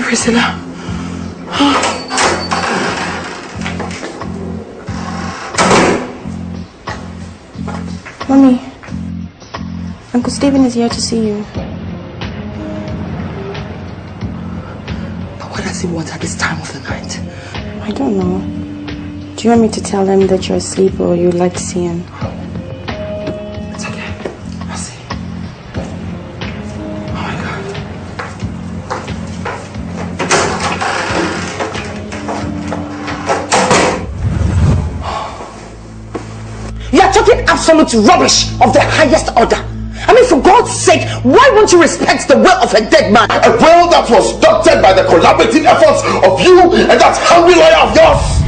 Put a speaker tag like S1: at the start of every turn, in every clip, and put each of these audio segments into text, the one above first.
S1: Priscilla.
S2: Mommy, Uncle Stephen is here to see you.
S1: But what does he want at this time of the night?
S2: I don't know. Do you want me to tell him that you're asleep or you'd like to see him?
S1: It's okay. I'll see. Oh my God. You're talking absolute rubbish of the highest order. I mean, for God's sake, why won't you respect the will of a dead man?
S3: A will that was doctored by the collaborative efforts of you and that hungry lawyer of yours.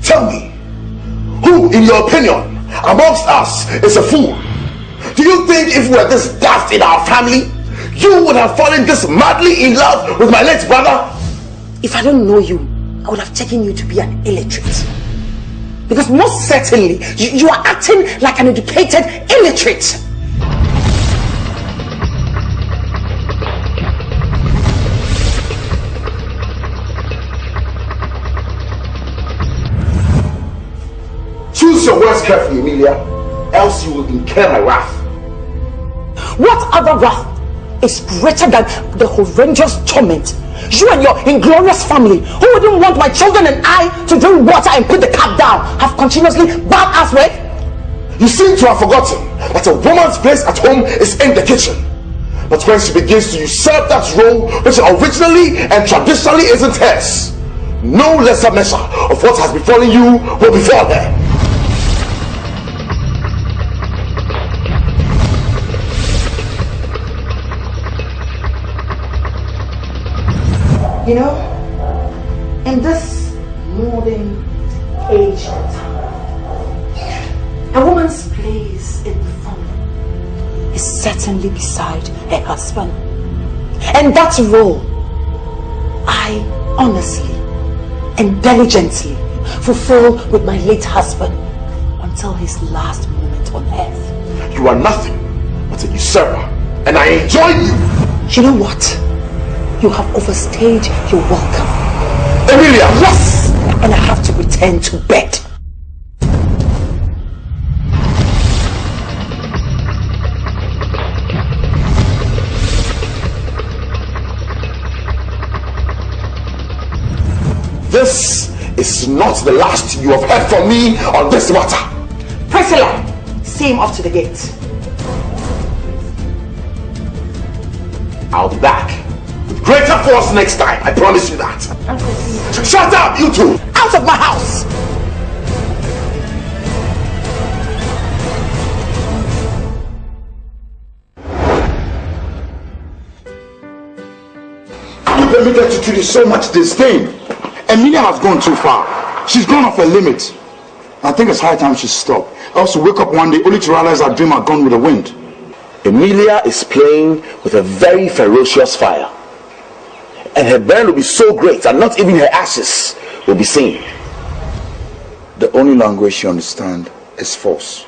S3: Tell me, who, in your opinion, amongst us is a fool? Do you think if we were this daft in our family, you would have fallen this madly in love with my late brother?
S1: If I don't know you, I would have taken you to be an illiterate. Because most certainly, you are acting like an educated illiterate.
S3: Choose your words carefully, Emilia, else you will incur my wrath.
S1: What other wrath is greater than the horrendous torment you and your inglorious family, who wouldn't want my children and I to drink water and put the cap down, have continuously barred us with?
S3: You seem to have forgotten that a woman's place at home is in the kitchen. But when she begins to usurp that role which originally and traditionally isn't hers, no lesser measure of what has befallen you will befall her.
S1: You know, in this modern age and time, a woman's place in the family is certainly beside her husband. And that role, I honestly and diligently fulfill with my late husband until his last moment on earth.
S3: You are nothing but a usurper, and I enjoy you.
S1: You know what? You have overstayed your welcome.
S3: Emilia!
S1: Yes! And I have to return to bed.
S3: This is not the last you have heard from me on this matter.
S1: Priscilla, see him off to the gate.
S3: I'll be back. Greater force next time, I promise you that. Shut up, you two!
S1: Out of my house!
S3: You permitted to treat you so much disdain.
S4: Emilia has gone too far. She's gone off her limit. I think it's high time she stopped. Else we'll wake up one day only to realize our dream had gone with the wind.
S3: Emilia is playing with a very ferocious fire. And her burn will be so great that not even her ashes will be seen.
S4: The only language she understands is force.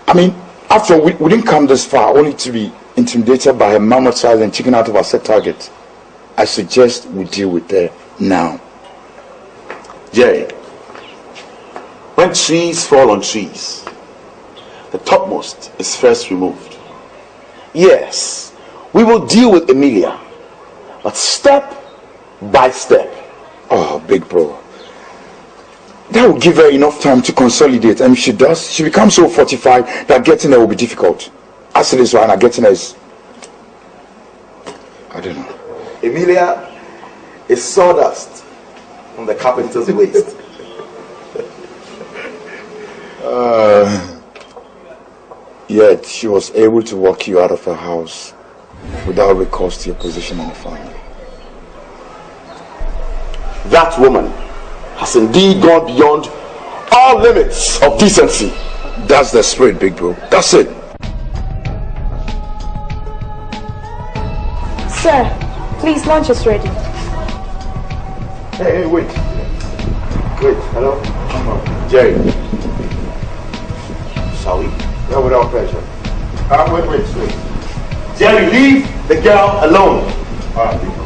S4: I mean, after all, we didn't come this far only to be intimidated by her mammoth size and chicken out of our set target. I suggest we deal with her now.
S3: Jerry, when trees fall on trees, the topmost is first removed. Yes, we will deal with Emilia, but step by step.
S4: Oh, big bro. That will give her enough time to consolidate, and if she does, she becomes so fortified that getting her will be difficult. As it is right now, getting her is... I don't know.
S3: Emilia is sawdust from the carpenter's waist.
S4: Yet she was able to walk you out of her house without recourse to your position in the family.
S3: That woman has indeed gone beyond all limits of decency.
S4: That's the spirit, big bro. That's it.
S2: Sir, please, lunch is ready.
S3: Hey, wait. Wait, hello? Jerry. Shall we?
S4: Yeah, without pleasure. Wait.
S3: Jerry, leave the girl alone.
S4: All right, big bro.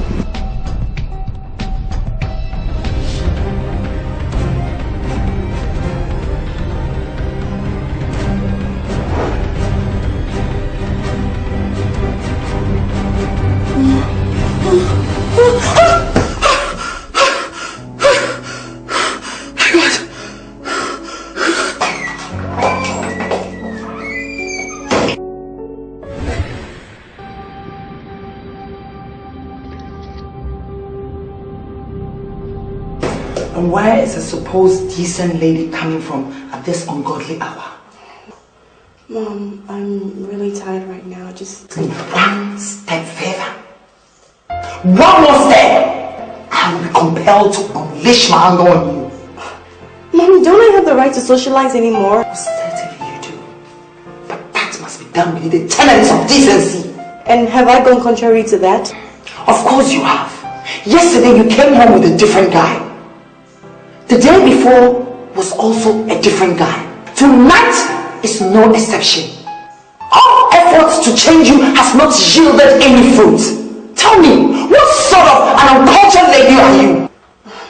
S1: And where is a supposed decent lady coming from at this ungodly hour?
S2: Mom, I'm really tired right now. Just...
S1: One step further. One more step! I will be compelled to unleash my anger on you.
S2: Mommy, don't I have the right to socialize anymore?
S1: Certainly you do. But that must be done within the tenets of decency.
S2: And have I gone contrary to that?
S1: Of course you have. Yesterday you came home with a different guy. The day before was also a different guy. Tonight is no exception. All efforts to change you has not yielded any fruit. Tell me, what sort of an uncultured lady are you?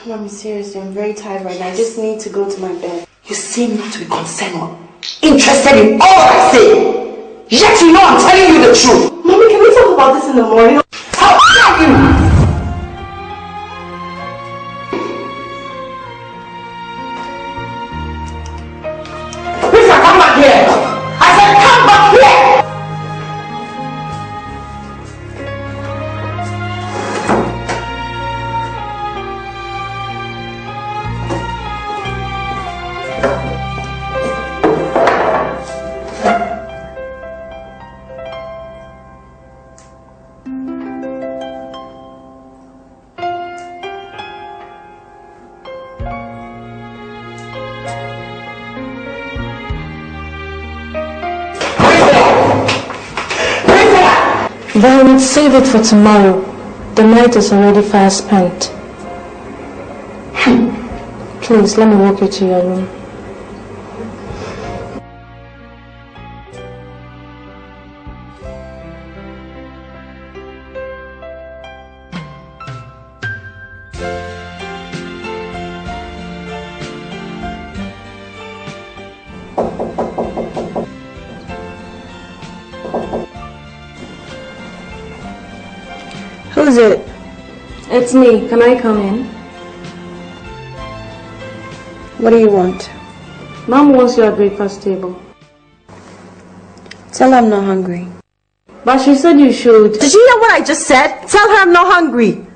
S2: Mommy, seriously, I'm very tired right now. I just need to go to my bed.
S1: You seem not to be concerned or interested in all I say. Yet you know I'm telling you the truth.
S2: Mommy, can we talk about this in the morning?
S1: How dare you! Come back here! I said come back here!
S5: Violet, save it for tomorrow. The night is already far spent. Please, let me walk you to your room.
S2: Who's it?
S5: It's me. Can I come in?
S2: What do you want?
S5: Mom wants you at breakfast table.
S2: Tell her I'm not hungry.
S5: But she said you should.
S2: Did you hear what I just said? Tell her I'm not hungry.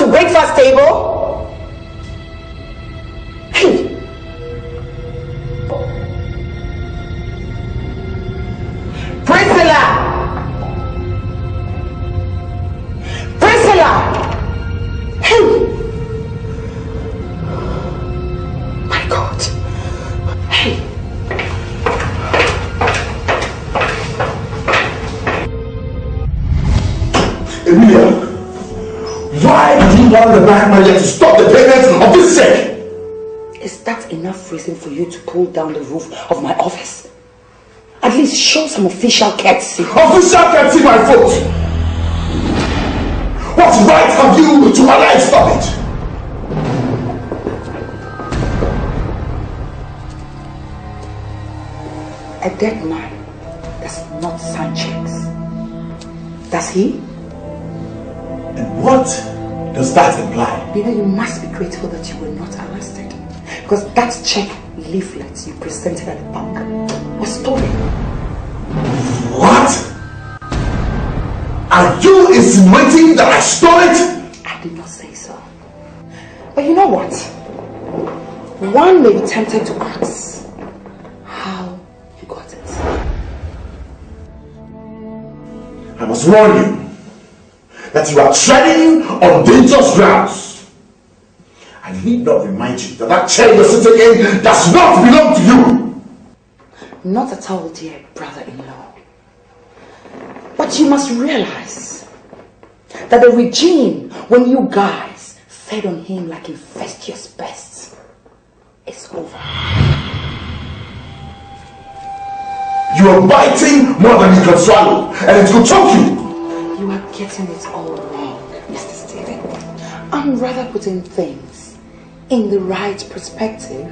S1: Breakfast table? Hey! Hey!
S3: Emilia, why do you want the bank manager to stop the payments of this check?
S1: Is that enough reason for you to pull down the roof of my office? At least show some official courtesy.
S3: Official courtesy, my foot! What right have you to allow it to stop it?
S1: A dead man does not sign checks. Does he?
S3: And what does that imply?
S1: You know, you must be grateful that you were not arrested. Because that check leaflet you presented at the bank was stolen.
S3: What? Are you insinuating that I stole it?
S1: I did not say so. But you know what? One may be tempted to ask how you got it.
S3: I must warn you that you are treading on dangerous grounds. I need not remind you that that chair you're sitting in does not belong to you.
S1: Not at all, dear brother-in-law. But you must realize that the regime, when you guys fed on him like infectious pests, is over.
S3: You are biting more than you can swallow, and it will choke you.
S1: You are getting it all wrong, Mr. Stephen. I'm rather putting things in the right perspective,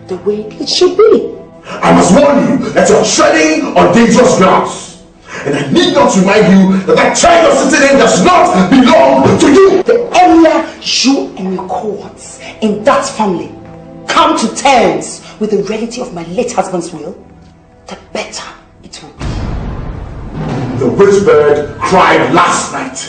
S1: the way it should be.
S3: I must warn you that you're treading on dangerous grounds. And I need not remind you that that chair you're sitting in does not belong to you.
S1: The earlier you and your cohorts in that family come to terms with the reality of my late husband's will, the better it will be.
S3: The witch bird cried last night,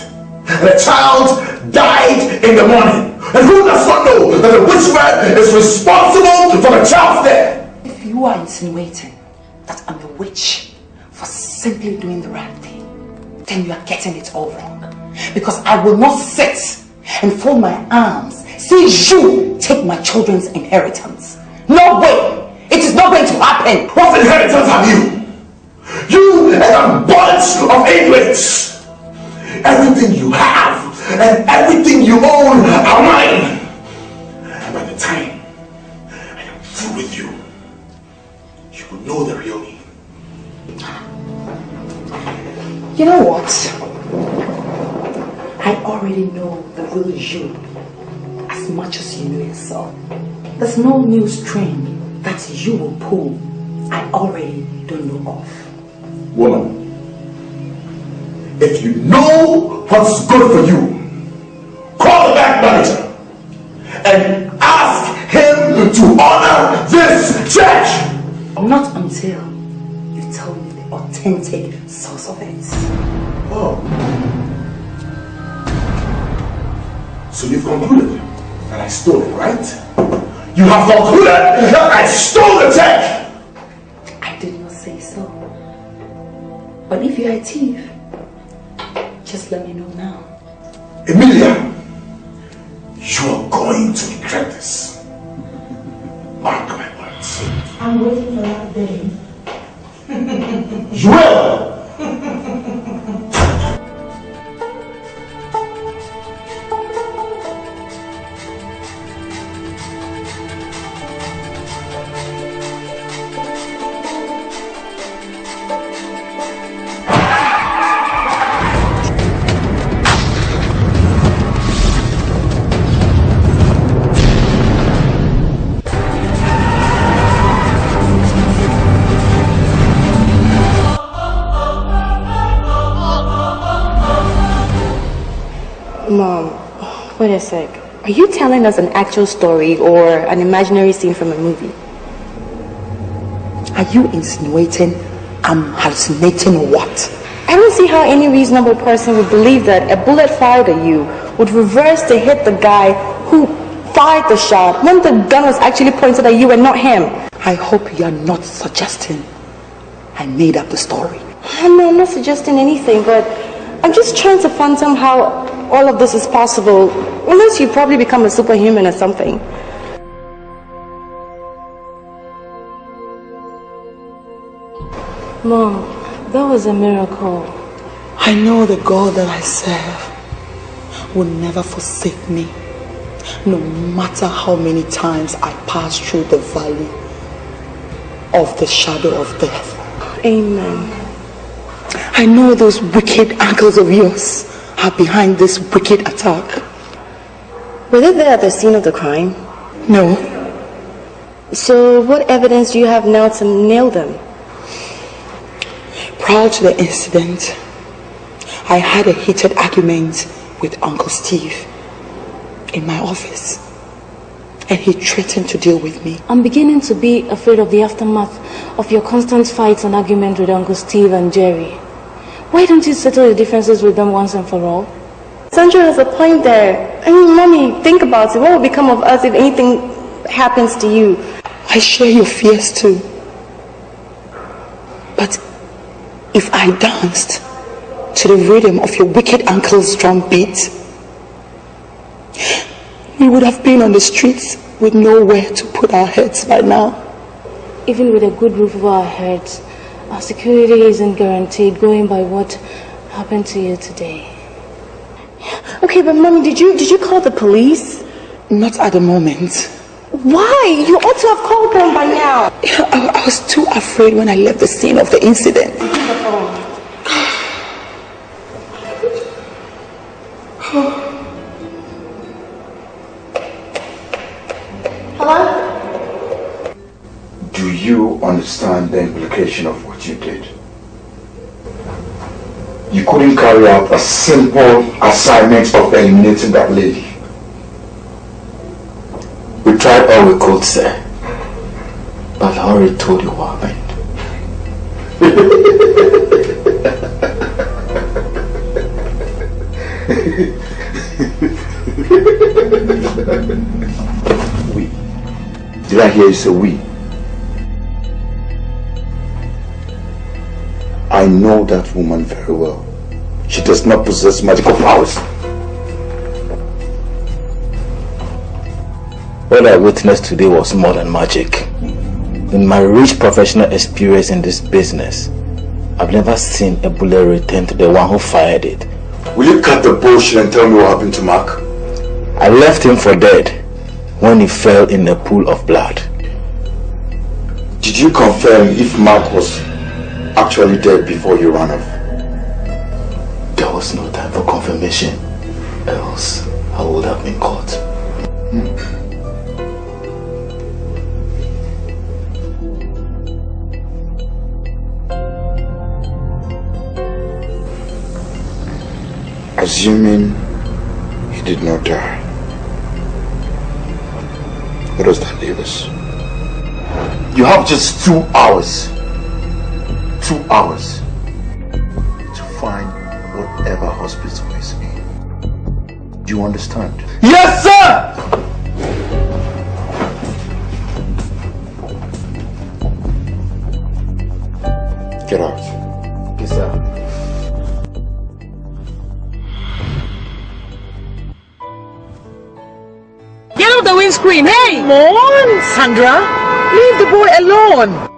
S3: and a child died in the morning. And who does not know that the witch bird is responsible for the child's death?
S1: If you are insinuating that I'm a witch for simply doing the right thing, then you are getting it all wrong. Because I will not sit and fold my arms, see you take my children's inheritance. No way! It is not going to happen!
S3: What inheritance have you? You and a bunch of idiots! Everything you have and everything you own are mine! And by the time I am through with you, you will know the real me.
S1: You know what? I already know the real you as much as you know yourself. There's no new string that you will pull I already don't know of.
S3: Woman, if you know what's good for you, call the bank manager and ask him to honor this check.
S1: Not until you tell me the authentic source of it.
S3: Oh. So you've concluded that I stole it, right? You have concluded that I stole the check!
S1: I did not say so. But if you're a thief, just let me know now.
S3: Emilia, you're going to regret this. Mark my words.
S5: I'm waiting for that day.
S3: You will!
S2: Mom, wait a sec. Are you telling us an actual story or an imaginary scene from a movie?
S1: Are you insinuating I'm hallucinating or what?
S2: I don't see how any reasonable person would believe that a bullet fired at you would reverse to hit the guy who fired the shot when the gun was actually pointed at you and not him.
S1: I hope you are not suggesting I made up the story.
S2: No, I'm not suggesting anything, but I'm just trying to fathom how all of this is possible, unless you probably become a superhuman or something.
S5: Mom, that was a miracle.
S1: I know the God that I serve will never forsake me, no matter how many times I pass through the valley of the shadow of death.
S2: Amen.
S1: I know those wicked uncles of yours are behind this wicked attack.
S2: Were they there at the scene of the crime?
S1: No.
S2: So what evidence do you have now to nail them?
S1: Prior to the incident, I had a heated argument with Uncle Steve in my office, and he threatened to deal with me.
S5: I'm beginning to be afraid of the aftermath of your constant fights and arguments with Uncle Steve and Jerry. Why don't you settle your differences with them once and for all?
S2: Sandra has a point there. I mean, Mommy, think about it. What will become of us if anything happens to you?
S1: I share your fears too. But if I danced to the rhythm of your wicked uncle's drum beat, we would have been on the streets with nowhere to put our heads by now.
S5: Even with a good roof over our heads, our security isn't guaranteed going by what happened to you today.
S2: Okay, but Mommy, did you call the police?
S1: Not at the moment.
S2: Why? You ought to have called them by now.
S1: I was too afraid when I left the scene of the incident.
S2: Hello?
S4: Do you understand the implication of what you did? You couldn't carry out a simple assignment of eliminating that lady.
S6: We tried all we could, sir. But I already told you what happened.
S4: We. Did I hear you say we? I know that woman very well. She does not possess magical powers.
S6: What I witnessed today was more than magic. In my rich professional experience in this business, I've never seen a bullet return to the one who fired it.
S4: Will you cut the bullshit and tell me what happened to Mark?
S6: I left him for dead when he fell in a pool of blood.
S4: Did you confirm if Mark was actually dead before you ran off?
S6: There was no time for confirmation, else I would have been caught.
S4: Assuming he did not die, what does that leave us? You have just 2 hours. 2 hours to find whatever hospital is in. Do you understand?
S6: Yes, sir!
S4: Get out.
S6: Yes, sir.
S1: Get off the windscreen, hey! Come on, Sandra. Leave the boy alone.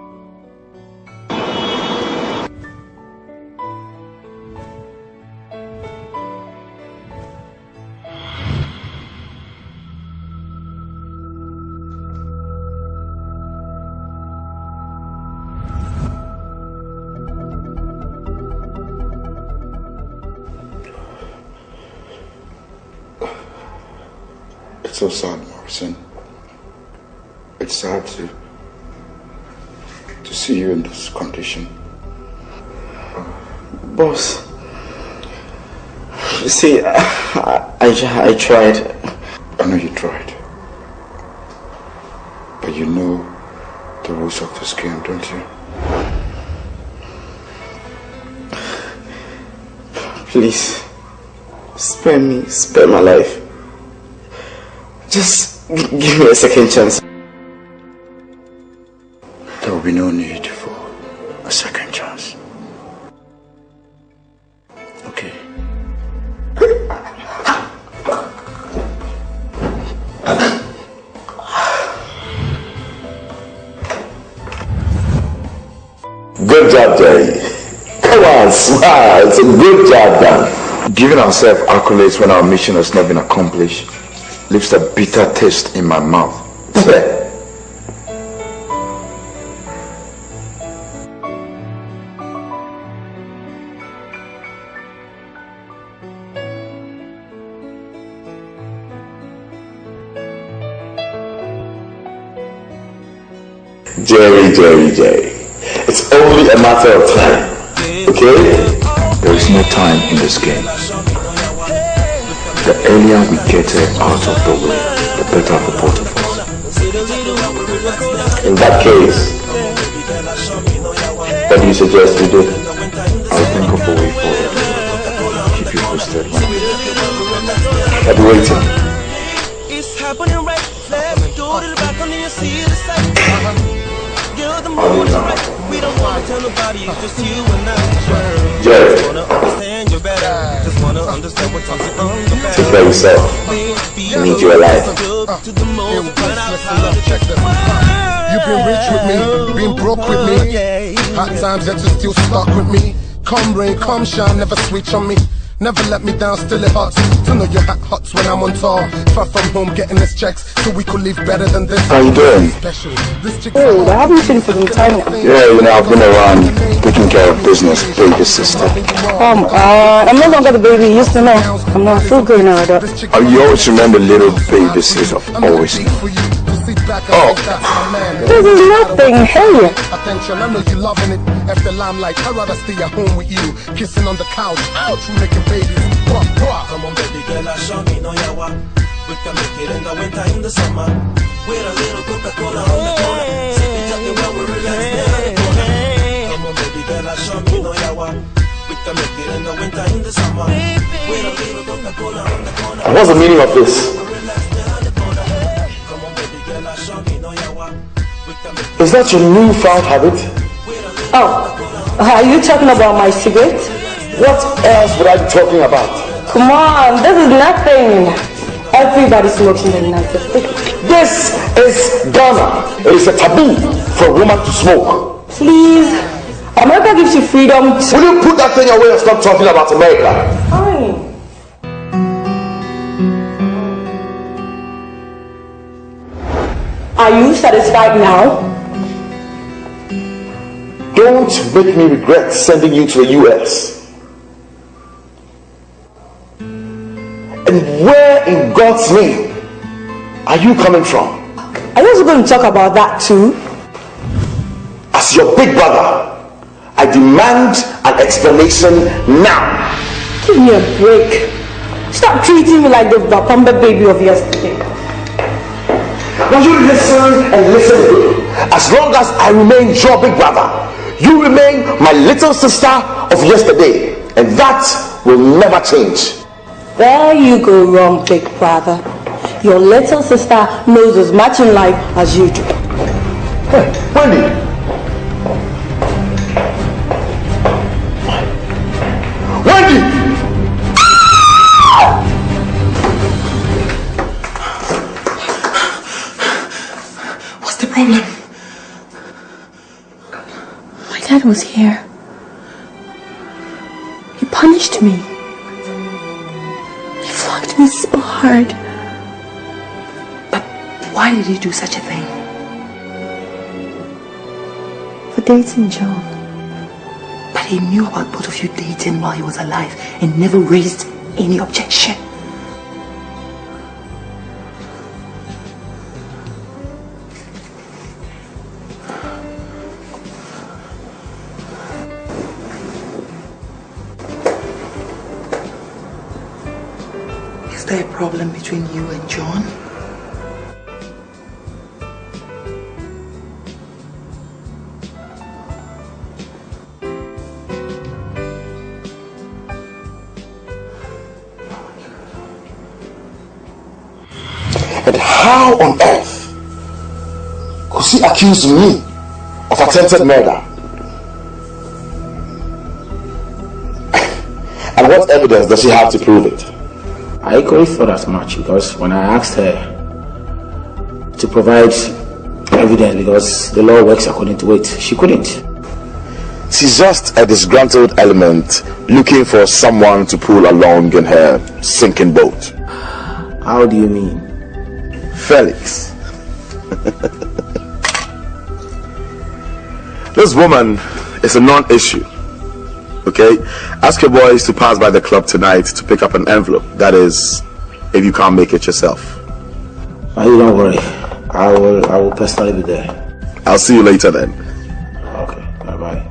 S4: It's so sad, Morrison. It's sad to see you in this condition.
S6: Boss, you see, I tried.
S4: I know you tried. But you know the rules of this game, don't you?
S6: Please, spare me, spare my life. Just give me a second chance.
S4: There will be no need for a second chance. Okay. Good job, Jerry. Come on, smile. It's a good job done. Giving ourselves accolades when our mission has not been accomplished leaves a bitter taste in my mouth. Jerry. It's only a matter of time, okay? There is no time in this game. The earlier we get it out of the way, the better for both of us. In that case, what do you suggest we do? I'll think of a way forward. Keep you posted, man. I'll be waiting. It's happening right. Let's do it back on the see the same. You're the most right. We don't want to tell nobody, it's just you and I. Jerry. Just wanna understand you better. Just wanna understand what comes on. Take care of yourself. I need you alive.
S7: You've been rich with me, been broke with me. Hot times that you still stuck with me. Come rain, come shine, never switch on me. Never let me down, still it hurts to know your hat hots when I'm on tour. Far from home, getting this checks so we could live better than this.
S4: How you doing?
S2: Oh, I haven't seen you for some time now.
S4: Yeah, you know, I've been around taking care of business, baby sister.
S2: Come on, I'm no longer the baby you used to know. I'm not full grown now, though.
S4: You always remember little baby sister, always. Oh,
S2: this is nothing, hey.
S7: Attention, I know you loving it. After limelight, I'd rather stay at home with you, kissing on the couch, ouch, you making babies. Come on, baby girl, show me no yawa. We can make it in the winter, in the summer. With a little Coca-Cola on the corner, sipping something while we relax there on the corner. Come on, baby girl, show me no yawa. We can make it in the winter, in the summer. With a little Coca-Cola on the corner.
S4: What's the meaning of this? Is that your newfound habit?
S2: Oh, are you talking about my cigarette?
S4: What else would I be talking about?
S2: Come on, this is nothing. Everybody smokes in the United States.
S4: This is Ghana. It is a taboo for a woman to smoke.
S2: Please, America gives you freedom.
S4: Will you put that thing away and stop talking about America?
S2: Fine. Are you satisfied now?
S4: Don't make me regret sending you to the US. And where in God's name are you coming from?
S2: Are you also going to talk about that too?
S4: As your big brother, I demand an explanation now.
S2: Give me a break. Stop treating me like the Bapamba baby of yesterday.
S4: Now you listen and listen good. As long as I remain your big brother, you remain my little sister of yesterday, and that will never change.
S2: There you go wrong, big brother. Your little sister knows as much in life as you do.
S4: Hey, Wendy. Wendy!
S1: What's the problem?
S5: Dad was here. He punished me. He flogged me so hard.
S1: But why did he do such a thing?
S5: For dating John.
S1: But he knew about both of you dating while he was alive and never raised any objection. Is there a problem between you and John?
S4: And how on earth could she accuse me of attempted murder? And what evidence does she have to prove it?
S6: I equally thought as much, because when I asked her to provide evidence, because the law works according to it, she couldn't.
S3: She's just a disgruntled element looking for someone to pull along in her sinking boat.
S6: How do you mean?
S3: Felix. This woman is a non-issue. Okay? Ask your boys to pass by the club tonight to pick up an envelope. That is, if you can't make it yourself.
S6: You don't worry. I will personally be there.
S3: I'll see you later then.
S6: Okay, bye-bye.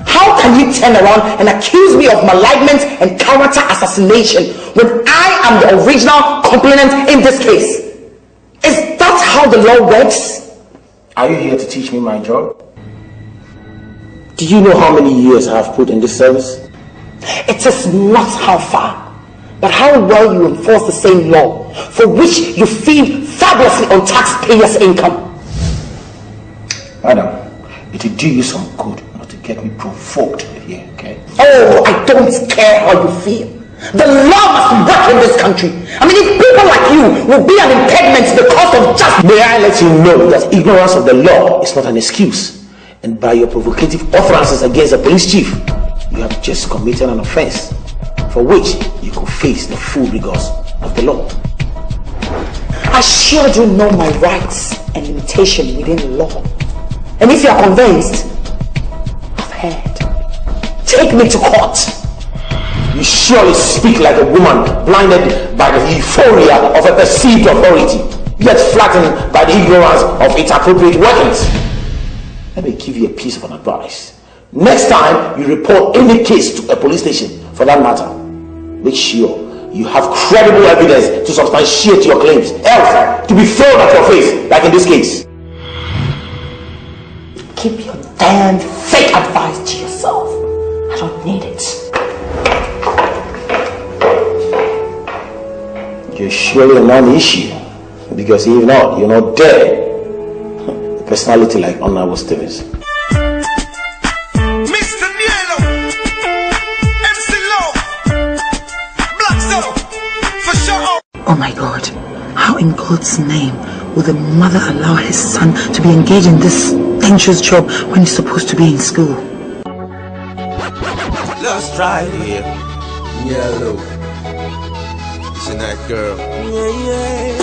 S1: How can you turn around and accuse me of malignment and character assassination when I am the original complainant in this case? Is that how the law works?
S6: Are you here to teach me my job? Do you know how many years I have put in this service?
S1: It is not how far, but how well you enforce the same law for which you feed fabulously on taxpayers' income.
S6: Madam, it will do you some good not to get me provoked here, okay?
S1: Oh, I don't care how you feel. The law must work in this country. I mean, if people like you will be an impediment to the cause of justice.
S6: May I let you know that ignorance of the law is not an excuse, and by your provocative utterances against the police chief, you have just committed an offense for which you could face the full rigors of the law.
S1: I sure do know my rights and limitation within the law. And if you are convinced, I've heard. Take me to court.
S6: You surely speak like a woman blinded by the euphoria of a perceived authority, yet flattened by the ignorance of its appropriate workings. Let me give you a piece of an advice. Next time you report any case to a police station, for that matter, make sure you have credible evidence to substantiate your claims, else to be thrown at your face, like in this case.
S1: Keep your damn fake advice to yourself. I don't need it.
S6: You're surely a non-issue, because if not, you're not dead. A personality like Honorable Stevens.
S1: Oh my God, how in God's name will the mother allow his son to be engaged in this dangerous job when he's supposed to be in school?
S8: Let's try it here. Yellow. It's a night girl. Yeah.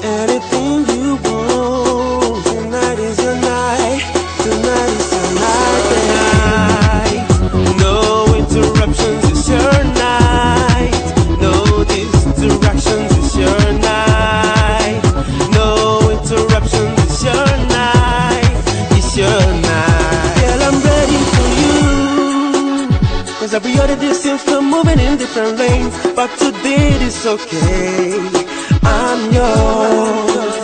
S8: Anything you want. Tonight is your night. Tonight is your night. No interruptions, it's your night. No distractions, it's your night. No interruptions, it's your night. It's your night. Girl, I'm ready for you. Cause every other day seems to moving in different lanes, but today it's okay. I'm yours.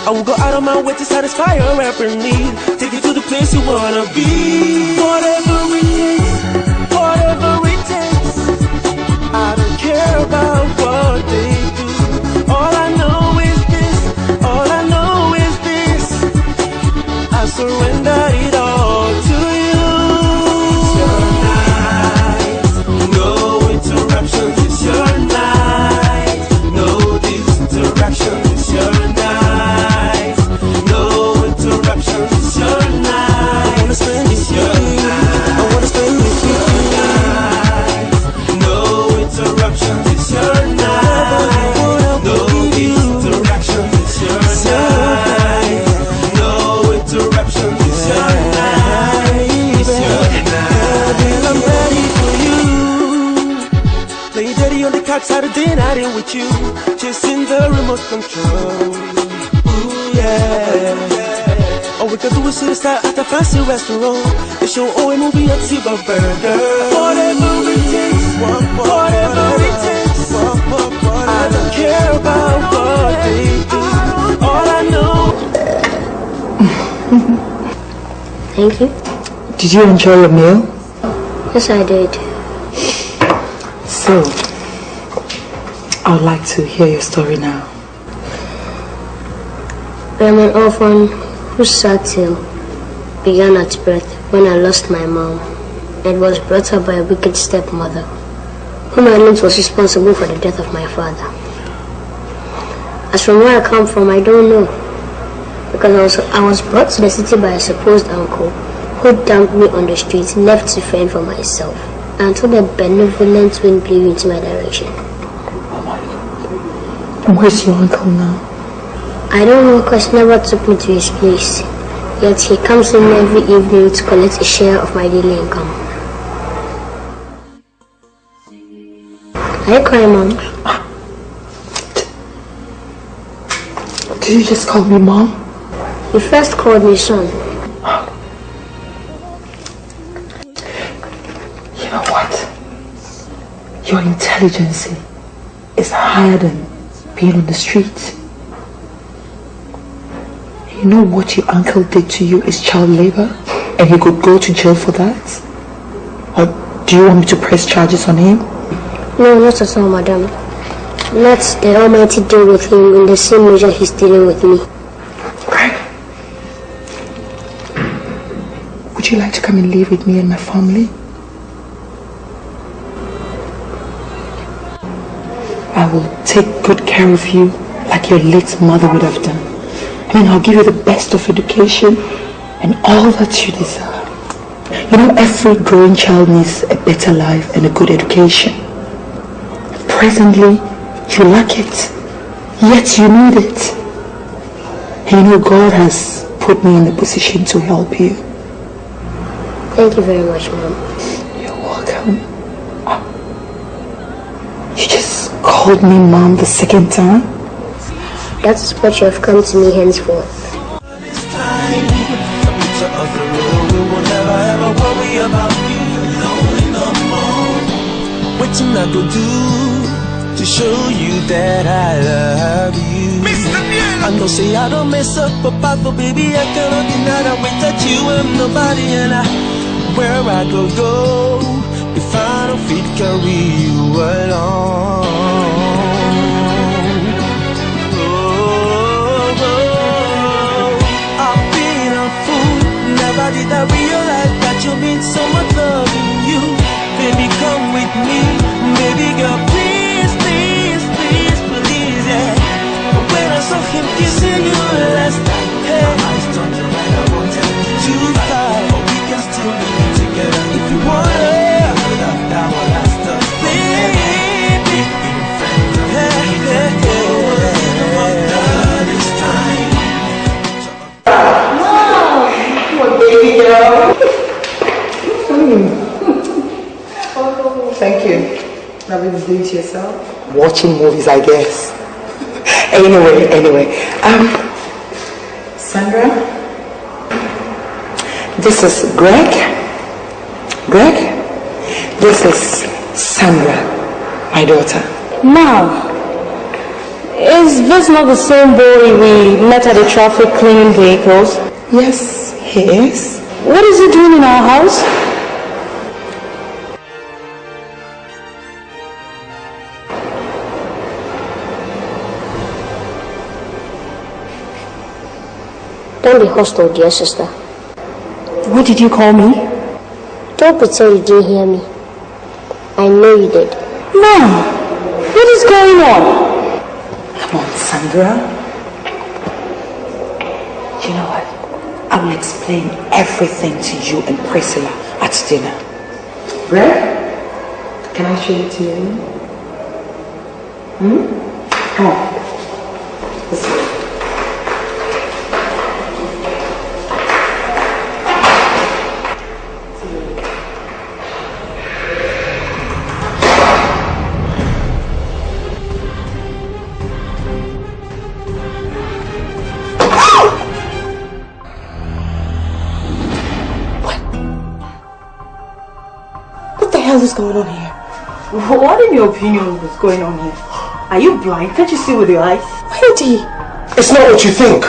S8: I will go out of my way to satisfy your every need. Take you to the place you wanna be. Whatever it takes, whatever it takes. I don't care about what they do. All I know is this, all I know is this. I surrender it all to you. It's your night. No interruptions, it's your night. No distractions, it's your night. No interruptions, it's your night. I wanna spend it with you. I wanna spend it with you. No interruptions, it's your night. No interruptions, it's your night. No interruptions, it's your night. It's your night. I'm ready for you. Play daddy on the couch Saturday night in with you, chasing the remote control. Ooh yeah. All we can do is sit aside at a fancy restaurant and show all a movie and see a burger. Whatever it takes, whatever it takes. I don't care about what they do. All I know.
S9: Thank you.
S1: Did you enjoy your meal?
S9: Yes, I did.
S1: So, I would like to hear your story now.
S9: I am an orphan whose sad tale began at birth when I lost my mom and was brought up by a wicked stepmother whom I learned was responsible for the death of my father. As from where I come from, I don't know. Because I was brought to the city by a supposed uncle who dumped me on the streets, left to fend for myself, until the benevolent wind blew into my direction.
S1: Where's your uncle now?
S9: I don't know, because he never took me to his place. Yet he comes in every evening to collect a share of my daily income. Are you crying, Mom?
S1: Did you just call me Mom?
S9: You first called me son.
S1: You know what? Your intelligence is higher than being on the street. You know what your uncle did to you is child labor, and he could go to jail for that? Or do you want me to press charges on him?
S9: No, not at all, madam. Let the Almighty deal with him in the same measure he's dealing with me.
S1: Greg, would you like to come and live with me and my family? I will take good care of you like your late mother would have done. I mean, I'll give you the best of education and all that you deserve. You know, every growing child needs a better life and a good education. Presently, you lack it, yet you need it. And you know, God has put me in a position to help you.
S9: Thank you very much, Mom.
S1: You're welcome. You just called me Mom the second time?
S9: That's what you have come to me henceforth.
S8: What I go do to show you that I love you? I know say I don't mess up, but baby, I cannot deny that way that you am nobody, and where I go if I don't fit carry you along. I've been a fool, never did I realize that you mean so much love in you. Baby, come with me, baby girl, please, please, please, please, yeah. When I saw him kissing you last night, hey, my eyes turned red, I wanted to fly, but we can still be together if you wanna. That will last us, baby. Hey, hey, hey, this time.
S1: Wow, what baby girl. Thank you. Nothing to do to yourself? Watching movies, I guess. Anyway. Sandra? This is Greg. This is Sandra, my daughter.
S5: Mom, is this not the same boy we met at the traffic cleaning vehicles?
S1: Yes, he is.
S5: What is he doing in our house?
S9: Don't be hostile, dear sister.
S5: What did you call me?
S9: Don't pretend you didn't hear me. I know you did.
S5: Mom, what is going on?
S1: Come on, Sandra. You know what? I will explain everything to you and Priscilla at dinner. Greg, can I show you to your room? Come on. This way. What the hell is going on here?
S2: What in your opinion is going on here? Are you blind? Can't you see with your eyes?
S1: Wendy!
S6: It's not what you think.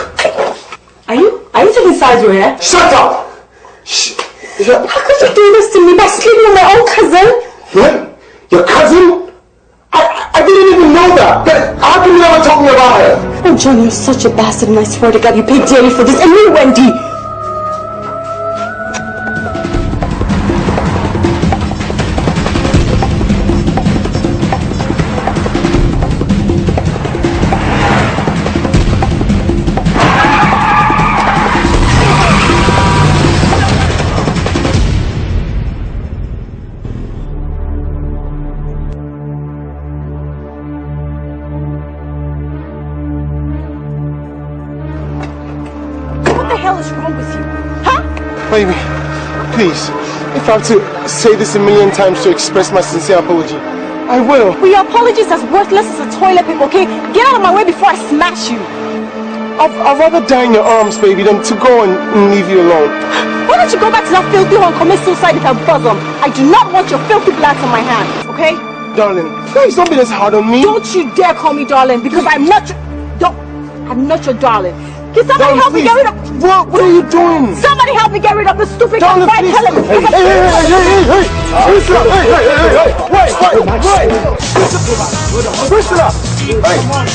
S2: Are you taking sides with her?
S6: Shut up!
S1: How could you do this to me by sleeping with my own cousin?
S6: What? Your cousin? I didn't even know that. How can you never tell me about her?
S1: Oh, John, you're such a bastard, and I swear to God, you paid dearly for this. And me, Wendy! hell is wrong with you? Huh?
S7: Baby, please, if I have to say this a million times to express my sincere apology, I will.
S1: Well, your apology is as worthless as a toilet paper, okay? Get out of my way before I smash you.
S7: I'd rather die in your arms, baby, than to go and leave you alone.
S1: Why don't you go back to that filthy one and commit suicide with her bosom? I do not want your filthy blood on my hands, okay?
S7: Darling, please don't be this hard on me.
S1: Don't you dare call me darling, because I'm not your... I'm not your darling. Can somebody
S7: darling,
S1: help me get rid of...
S7: What are you doing?
S1: Somebody help me get rid of this stupid...
S7: Darling, please. Hey. Priscilla! Hey, what?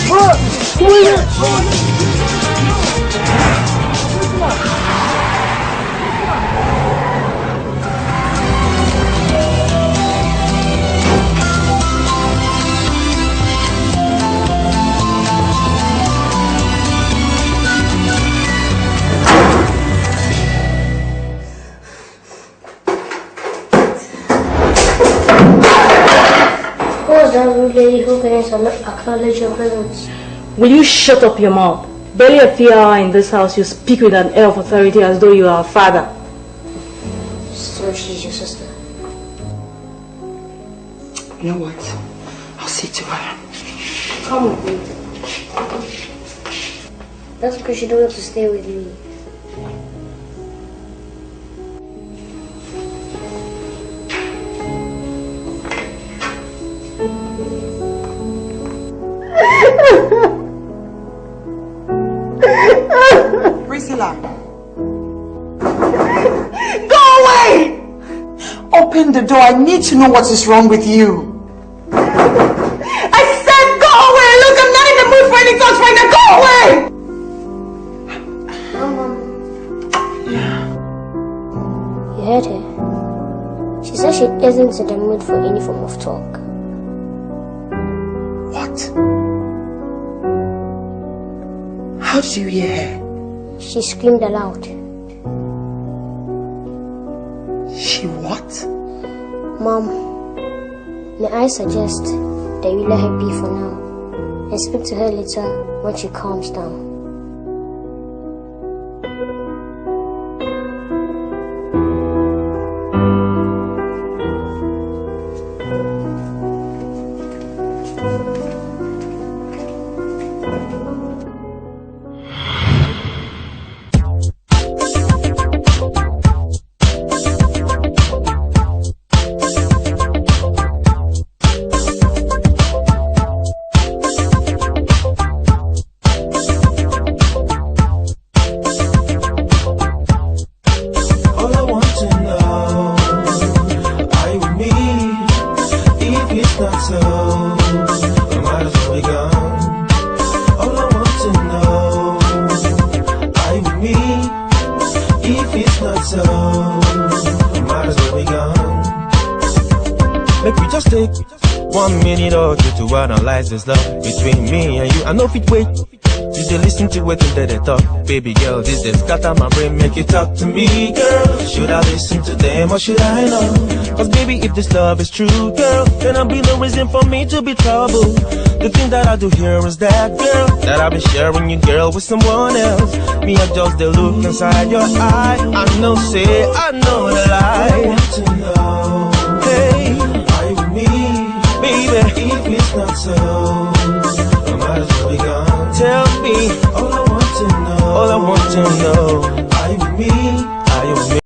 S9: That rude lady who can acknowledge your presence.
S5: Will you shut up your mouth? Barely a few hours in this house, you speak with an air of authority as though you are a father.
S9: So she's your sister.
S1: You know what? I'll see to her.
S9: Come with me. That's because you don't have to stay with me.
S1: Priscilla. Go away! Open the door. I need to know what is wrong with you. I said go away! Look, I'm not in the mood for any talks right
S9: now. Go away! You heard her. She said she isn't in the mood for any form of talk.
S1: What? How did you hear her?
S9: She screamed aloud.
S1: She what?
S9: Mom, may I suggest that you let her be for now and speak to her later when she calms down.
S8: Analyze this love between me and you. I know if it wait, you just listen to what they talk. Baby girl, this is scatter my brain, make you talk to me, girl. Should I listen to them or should I know? Cause baby, if this love is true, girl, then there'll be no reason for me to be troubled. The thing that I do here is that, girl, that I've been sharing you, girl, with someone else. Me, I just the look inside your eye. I know, say, I know the lie. I want to know, hey, are you with me? Baby, if it's not so, I might as well be gone. Tell me, all I want to know, all I want to know, are you with me? Are you with me?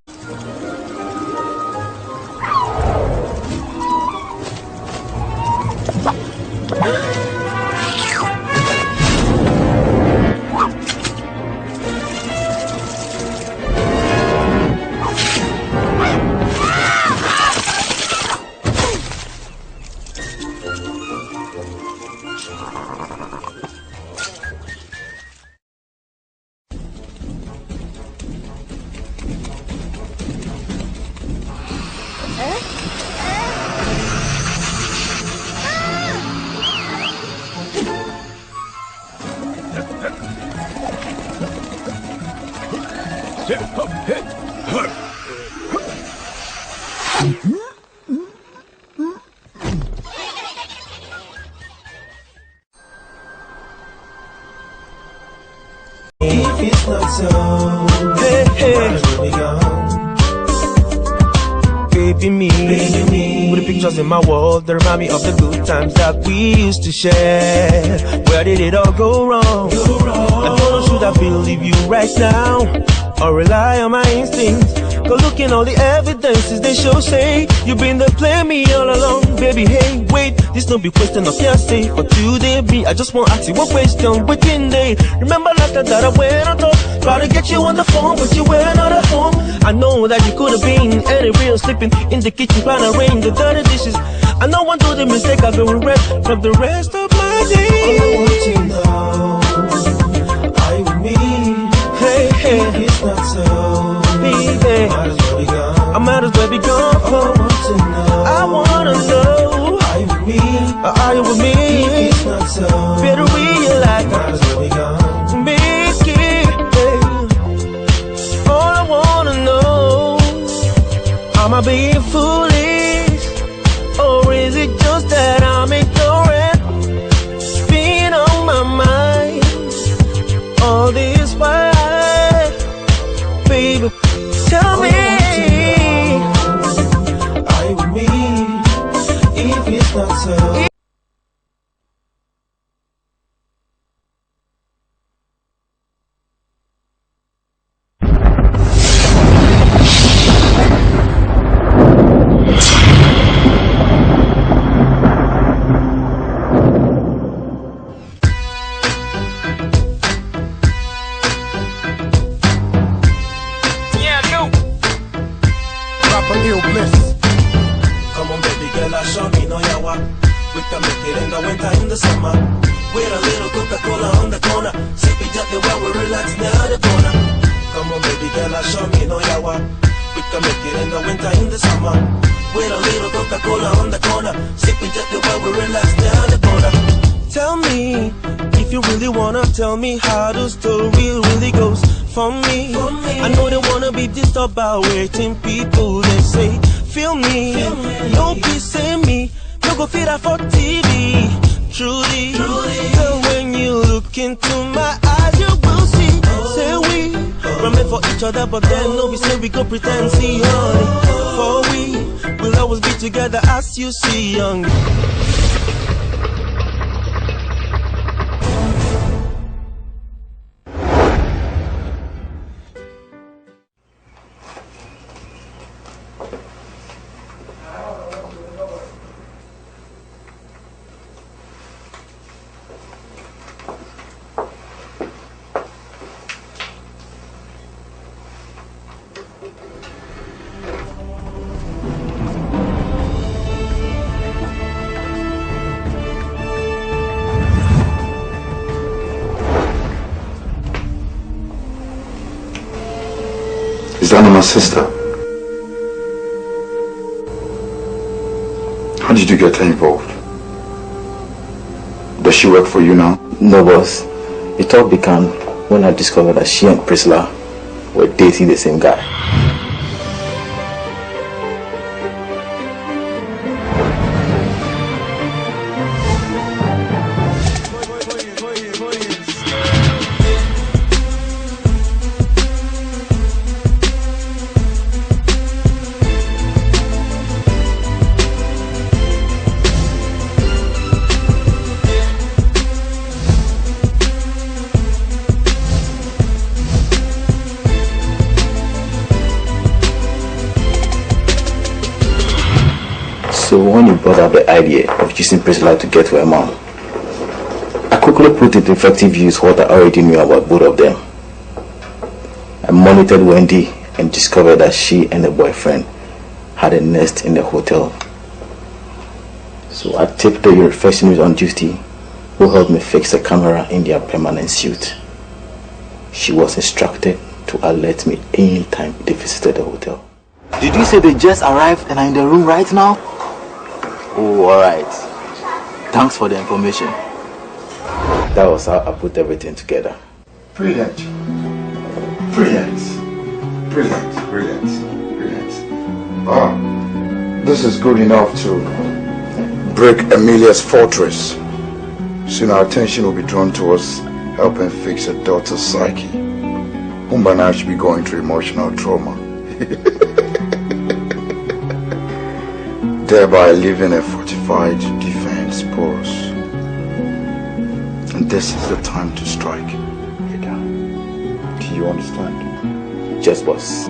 S8: If If it's not so, hey, hey. Baby me, with the pictures in my wall that remind me of the good times that we used to share. Where did it all go wrong? I don't know, should I believe you right now or rely on my instincts? Cause looking all the evidences they show say you've been there playing me all along. Baby, hey, wait, this no be question of say. For today, me, I just want to ask you one question. Within day, remember last time that I went on top, try to get you on the phone, but you were not at home. I know that you could have been any real sleeping in the kitchen, trying to arrange the dirty dishes. I know I do the mistake, I will regret from the rest of my days. All I want to know, are you with me? Hey, hey, it's not so. Baby, might as well be gone. I might as well be gone. I wanna know, are you with me? Are you with me? It's not so. Better realize, might as well be gone. Make it, babe. All I wanna know, am I being foolish, or is it just that I'm ignorant? Being on my mind all this while. Baby, tell me, are you with me? If it's not so. Tell me how the story really goes for me. I know they wanna be disturbed by waiting people. They say, feel me, no be say me, no go fit that for TV. Truly, girl, when you look into my eyes, you will see. Say we were meant for each other, but then no be say we go pretend. See, honey, for we will always be together as you see, young.
S4: Is that not my sister? How did you get her involved? Does she work for you now?
S6: No, boss. It all began when I discovered that she and Priscilla were dating the same guy. So when you brought up the idea of using Priscilla to get to her mom, I quickly put into effective use what I already knew about both of them. I monitored Wendy and discovered that she and her boyfriend had a nest in the hotel. So I tipped the receptionist on duty, who helped me fix the camera in their permanent suite. She was instructed to alert me anytime they visited the hotel.
S10: Did you say they just arrived and are in the room right now? Oh, alright. Thanks for the information.
S6: That was how I put everything together.
S4: Brilliant. Brilliant. Brilliant. Brilliant. Brilliant. This is good enough to break Amelia's fortress. Soon our attention will be drawn towards helping fix her daughter's psyche. whom and I should be going through emotional trauma. Thereby leaving a fortified defense post. And this is the time to strike. Do you understand?
S6: Yes, boss.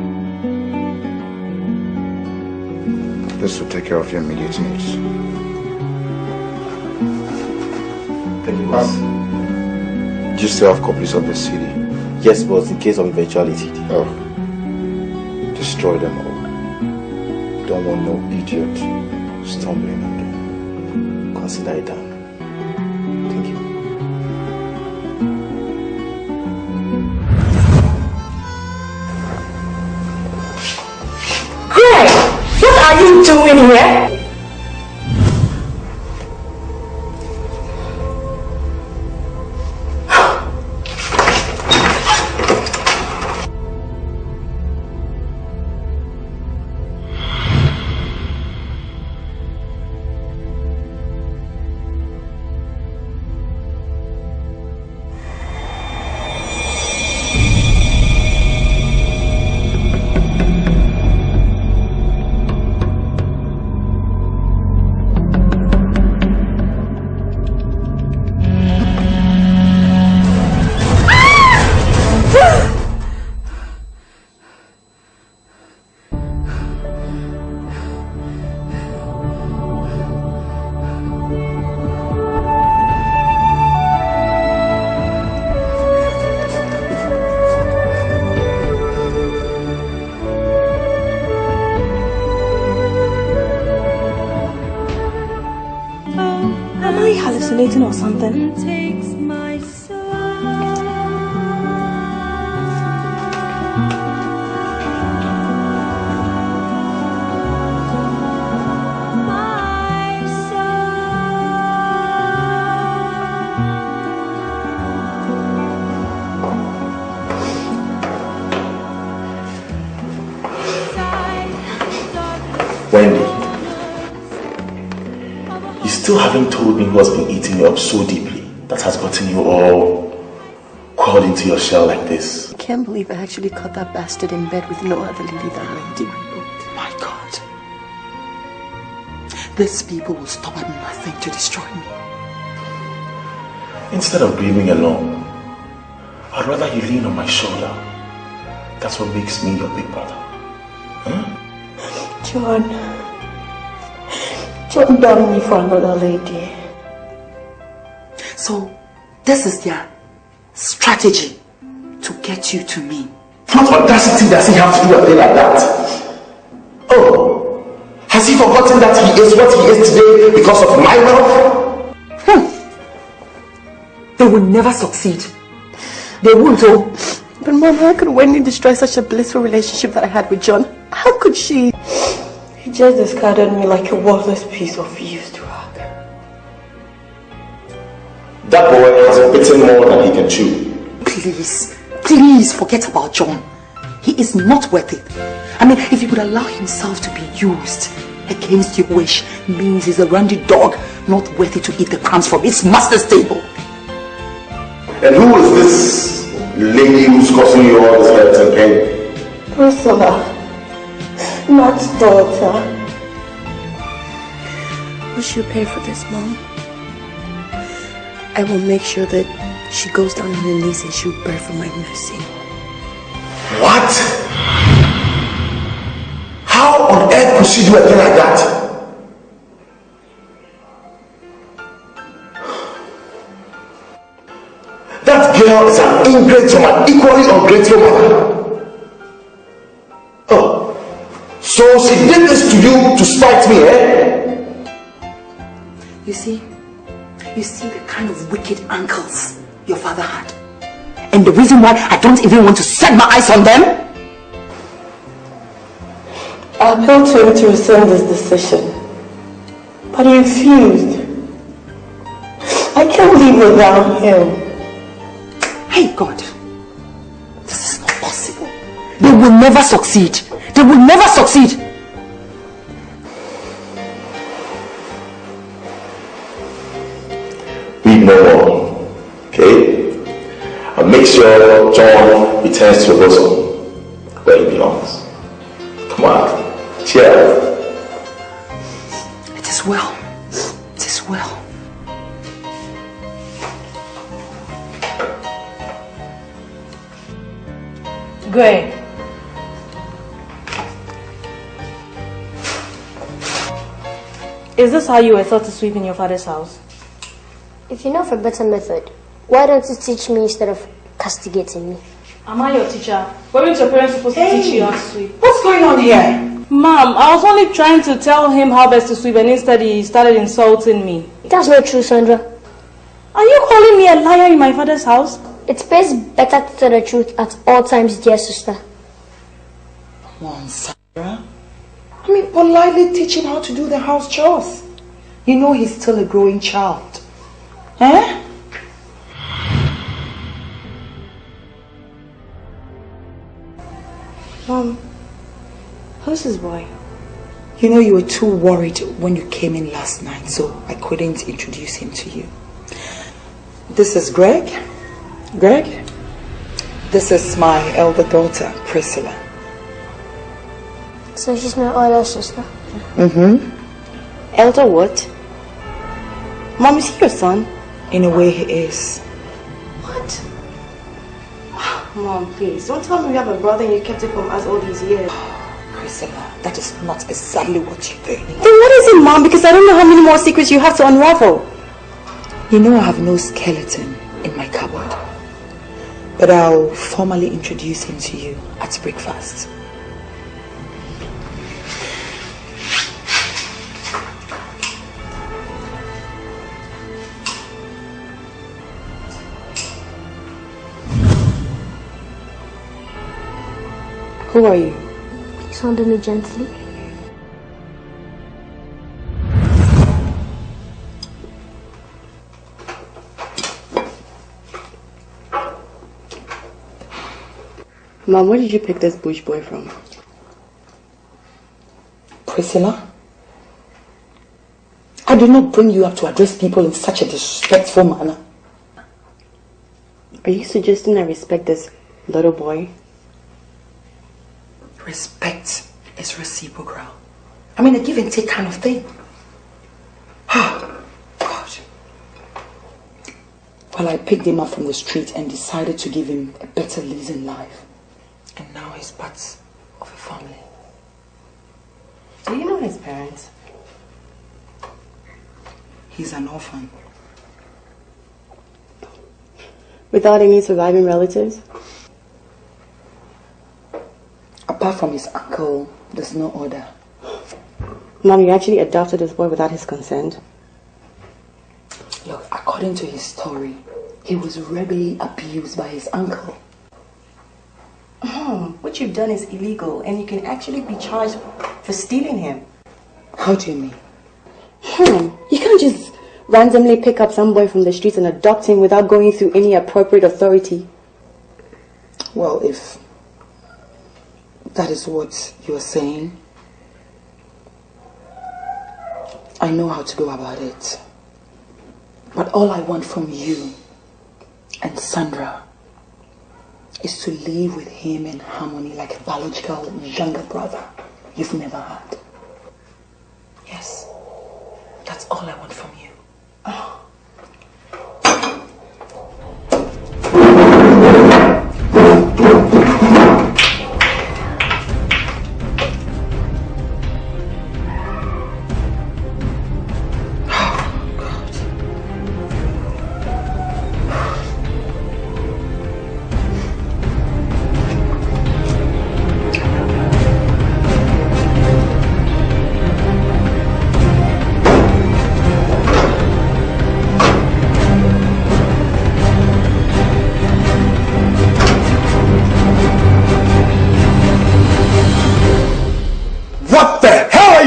S4: This will take care of your immediate needs.
S6: Thank you, boss.
S4: Do you still have copies of the CD?
S6: Yes, boss, in case of eventuality.
S4: Oh. Destroy them all. Don't want no idiot stumbling on them.
S6: Consider it done. Thank you.
S1: Greg, what are you doing here?
S5: Hallucinating or something?
S6: Wendy, you still haven't told me what's been eating you up so deeply that has gotten you all crawled into your shell like this.
S1: I can't believe I actually caught that bastard in bed with no other lady than Wendy. My God. These people will stop at nothing to destroy me.
S6: Instead of grieving alone, I'd rather you lean on my shoulder. That's what makes me your big brother. Huh?
S1: John dumped me for another lady.
S11: So, this is their strategy to get you to me.
S6: What audacity does he have to do a thing like that? Oh, has he forgotten that he is what he is today because of my wealth?
S11: They will never succeed. They won't, oh.
S1: But Mom, how could Wendy destroy such a blissful relationship that I had with John? How could she? He just discarded me like a worthless piece of used rag.
S6: That boy has bitten more than he can chew.
S11: Please forget about John. He is not worth it. I mean, if he would allow himself to be used against your wish, means he's a randy dog, not worthy to eat the crumbs from his master's table.
S6: And who is this lady who's causing you all this hurt and pain?
S1: Ursula, Matt's daughter. Will you pay for this, Mom? I will make sure that she goes down on her knees and she'll pray for my mercy.
S6: What? How on earth could she do a thing like that? That girl is an ingrate from an equally ungrateful mother. Oh, so she did this to you to spite me, eh?
S11: You see the kind of wicked uncles your father had. And the reason why I don't even want to set my eyes on them?
S1: I appealed to him to rescind this decision, but he refused. I can't live without him.
S11: Hey God, this is not possible. They will never succeed. They will never succeed.
S6: Read no more, okay? and make sure John returns to your bosom where he belongs. Come on, cheer up.
S11: It is well. It is well.
S5: Greg. Is this how you were taught to sweep in your father's house?
S9: If you know of a better method, why don't you teach me instead of castigating me?
S5: Am I your teacher? Weren't your parents supposed to teach you how to sweep?
S11: What's going on here?
S5: Mom, I was only trying to tell him how best to sweep and instead he started insulting me.
S9: That's not true, Sandra.
S5: Are you calling me a liar in my father's house?
S9: It pays better to tell the truth at all times, dear sister.
S11: Come on, Sandra. I mean, politely teach him how to do the house chores. You know he's still a growing child. Eh?
S2: Mom, who's this boy?
S11: You know you were too worried when you came in last night, so I couldn't introduce him to you. This is Greg. Greg, this is my elder daughter, Priscilla.
S9: So she's my older sister?
S11: Mm-hmm.
S2: Elder what? Mom, is he your son?
S11: In a way, he is.
S2: What? Mom, please, don't tell me you have a brother and you kept it from us all these years.
S11: Priscilla, that is not exactly what you think.
S2: Then what is it, Mom? Because I don't know how many more secrets you have to unravel.
S11: You know I have no skeleton in my cupboard. But I'll formally introduce him to you at breakfast.
S2: Who are you?
S9: Please handle me gently.
S2: Mom, where did you pick this bush boy from?
S11: Priscilla, I did not bring you up to address people in such a disrespectful manner.
S2: Are you suggesting I respect this little boy?
S11: Respect is reciprocal. I mean, a give and take kind of thing. Oh, God. Well, I picked him up from the street and decided to give him a better lease in life. And now he's part of a family.
S2: Do you know his parents?
S11: He's an orphan.
S2: Without any surviving relatives?
S11: Apart from his uncle, there's no other.
S2: Mom, you actually adopted this boy without his consent?
S11: Look, according to his story, he was regularly abused by his uncle.
S2: What you've done is illegal and you can actually be charged for stealing him.
S11: How do you mean?
S2: You can't just randomly pick up some boy from the streets and adopt him without going through any appropriate authority.
S11: Well, if that is what you're saying, I know how to go about it. But all I want from you and Sandra is to live with him in harmony like a biological younger brother you've never had. Yes, that's all I want from you.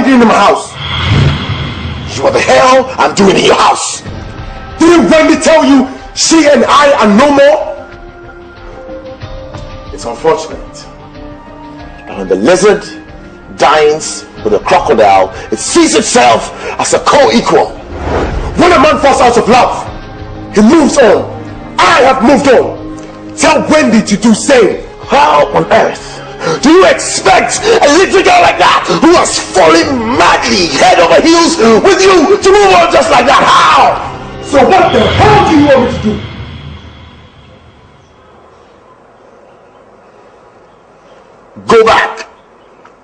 S3: In my house. What the hell I'm doing in your house? Didn't Wendy tell you she and I are no more? It's unfortunate. And when the lizard dines with a crocodile, it sees itself as a co-equal. When a man falls out of love, he moves on. I have moved on. tell Wendy to do same.
S6: How on earth
S3: do you expect a little girl like that who has fallen madly head over heels with you to move on just like that? How?
S7: So what the hell do you want me to do?
S3: Go back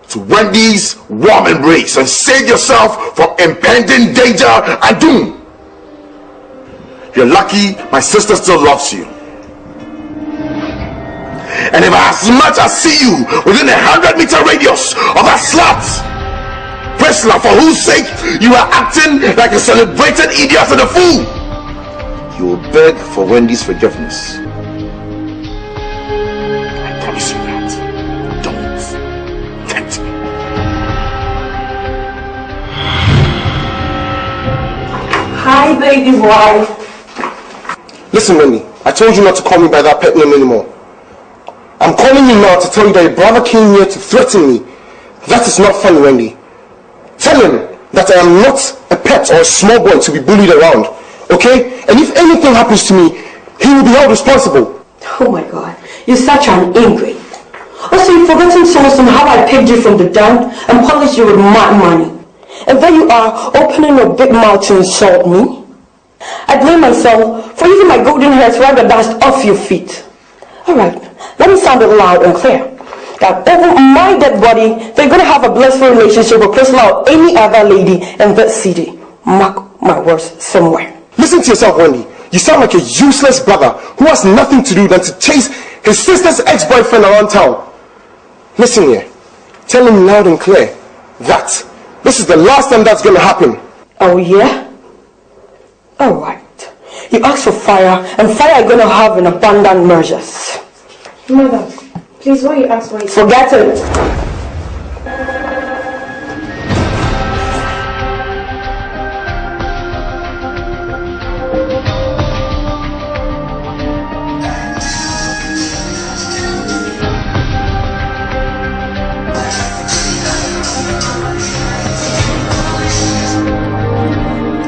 S3: to Wendy's warm embrace and save yourself from impending danger and doom. You're lucky my sister still loves you. And if I as much as see you within 100-meter radius of that slut, Priscilla, for whose sake you are acting like a celebrated idiot and a fool, you will beg for Wendy's forgiveness. I promise you that. Don't tempt me.
S12: Hi, baby boy.
S7: Listen, Wendy, I told you not to call me by that pet name anymore. I'm calling you now to tell you that your brother came here to threaten me. That is not funny, Wendy. Tell him that I am not a pet or a small boy to be bullied around, okay? And if anything happens to me, he will be held responsible.
S12: Oh my God, you're such an ingrate. Also, you've forgotten so how I picked you from the dump and polished you with mad money. And then you are opening your big mouth to insult me. I blame myself for using my golden hair to wipe the dust off your feet. Alright, let me sound it loud and clear. That over my dead body, they're going to have a blissful relationship with Priscilla or any other lady in this city. Mark my words somewhere.
S7: Listen to yourself, Wendy. You sound like a useless brother who has nothing to do than to chase his sister's ex-boyfriend around town. Listen here. Tell him loud and clear that this is the last time that's going to happen.
S12: Oh yeah? Alright. You asked for fire, and fire are going to have in abundant measures.
S5: Mother, please, what you asked for is...
S12: Forget it.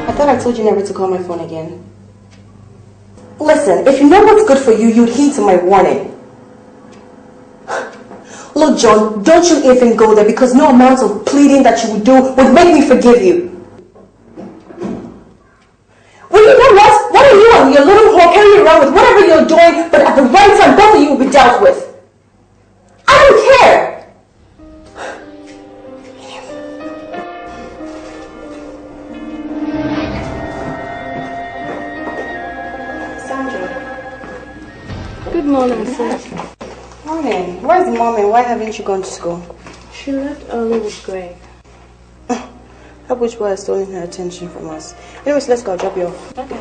S2: I thought I told you never to call my phone again. Listen, if you know what's good for you, you'd heed to my warning. Look, John, don't you even go there, because no amount of pleading that you would do would make me forgive you. Well, you know what? What are you and your little whore carrying around with whatever you're doing, but at the right time, both of you will be dealt with. I don't care.
S5: Good morning, sir.
S2: Morning. Where's the mom and why haven't you gone to school?
S5: She left early with Greg.
S2: That which boy has stolen her attention from us. Anyways, let's go. I'll drop you off.
S5: Okay.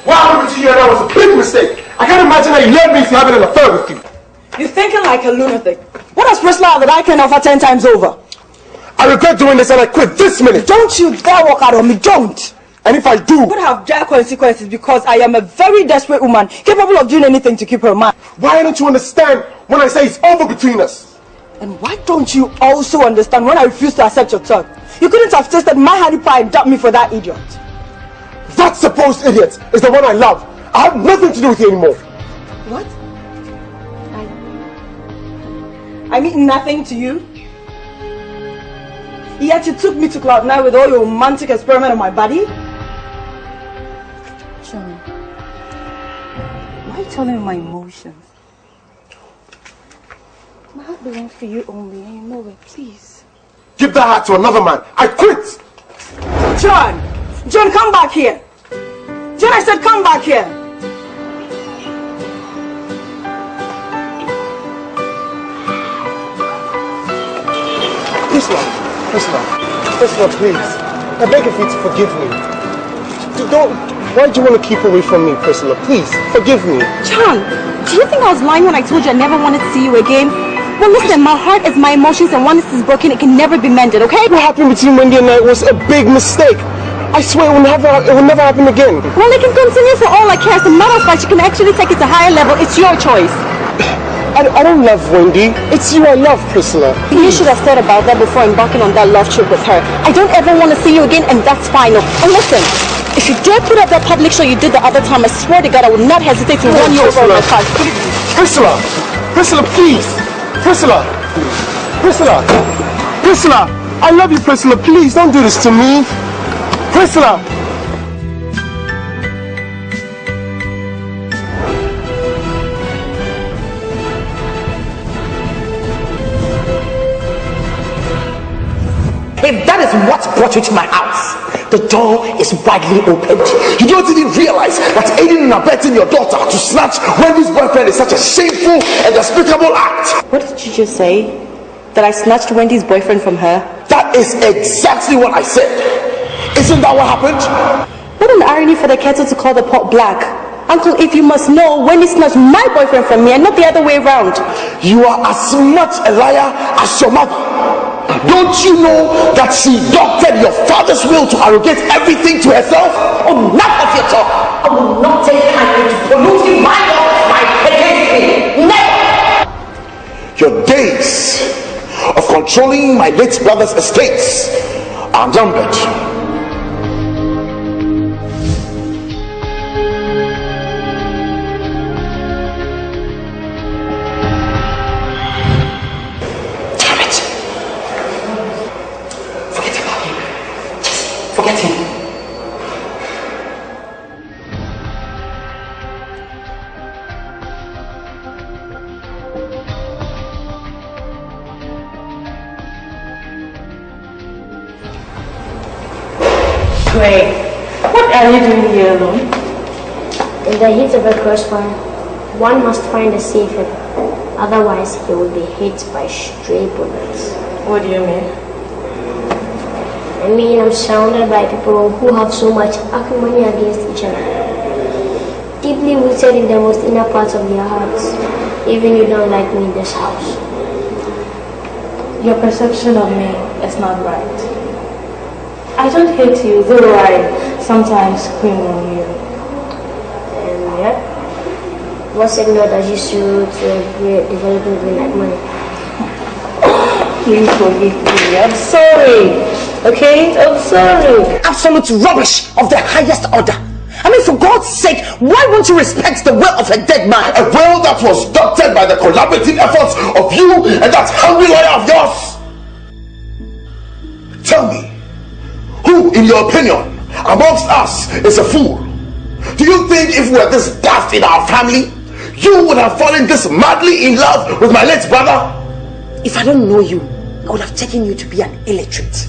S7: What happened to you? That was a big mistake. I can't imagine how you let me if you're having an affair with you.
S12: You're thinking like a lunatic. What has Priscilla that I can offer 10 times over?
S7: I regret doing this and I quit this minute.
S12: Don't you dare walk out on me. Don't.
S7: And if I do,
S12: Could have dire consequences, because I am a very desperate woman, capable of doing anything to keep her man.
S7: why don't you understand when I say it's over between us?
S12: And why don't you also understand when I refuse to accept your thought? You couldn't have tasted my honey pie and dumped me for that idiot.
S7: That supposed idiot is the one I love. I have nothing to do with you anymore.
S12: What? I mean nothing to you? Yet you took me to Cloud 9 with all your romantic experiment on my body? John, why are you telling me my emotions?
S5: My heart belongs to you only, and you know it. Please.
S7: Give that heart to another man. I quit.
S12: John! John, come back here! John, I said come back here!
S7: Priscilla, please. I beg of you to forgive me. Why do you want to keep away from me, Priscilla? Please, forgive me.
S2: John, do you think I was lying when I told you I never wanted to see you again? Well, listen, my heart is my emotions, and once this is broken, it can never be mended, okay?
S7: What happened between Wendy and I was a big mistake. I swear it will never happen again.
S2: Well, it can continue for all I care. As a matter of fact, you can actually take it to a higher level. It's your choice.
S7: I don't love Wendy. It's you I love, Priscilla.
S2: You should have thought about that before embarking on that love trip with her. I don't ever want to see you again, and that's final. And listen, If you dare put up that public show you did the other time, I swear to God, I will not hesitate to run you over in my car.
S3: Priscilla! Priscilla, please! Priscilla! Priscilla! Priscilla! I love you, Priscilla. Please, don't do this to me. Priscilla!
S1: If that is what brought you to my house, the door is widely opened.
S3: You don't even realize that aiding and abetting your daughter to snatch Wendy's boyfriend is such a shameful and despicable act.
S2: What did you just say? That I snatched Wendy's boyfriend from her?
S3: That is exactly what I said. Isn't that what happened?
S2: What an irony for the kettle to call the pot black. Uncle, if you must know, Wendy snatched my boyfriend from me and not the other way around.
S3: You are as much a liar as your mother. Don't you know that she doctored your father's will to arrogate everything to herself?
S1: Oh, enough of your talk. I will not take kindly to polluting my life against me. Never!
S3: Your days of controlling my late brother's estates are numbered.
S1: Forget him.
S2: Greg, what are you doing here alone?
S9: In the heat of a crossfire, one must find a safe haven. Otherwise, he will be hit by stray bullets.
S2: What do you mean?
S9: I mean, I'm surrounded by people who have so much acrimony against each other. Deeply rooted in the most inner parts of their hearts. Even you don't like me in this house.
S5: Your perception of me is not right. I don't hate you, though I sometimes scream on you.
S9: And yet, what signal does you show to a great development like money?
S5: Please forgive me. I'm sorry. Okay? I'm sorry.
S1: Absolute rubbish of the highest order. I mean, for God's sake, why won't you respect the will of a dead man?
S3: A will that was doctored by the collaborative efforts of you and that hungry lawyer of yours. Tell me, who, in your opinion, amongst us is a fool? Do you think if we were this daft in our family, you would have fallen this madly in love with my late brother?
S1: If I don't know you, I would have taken you to be an illiterate.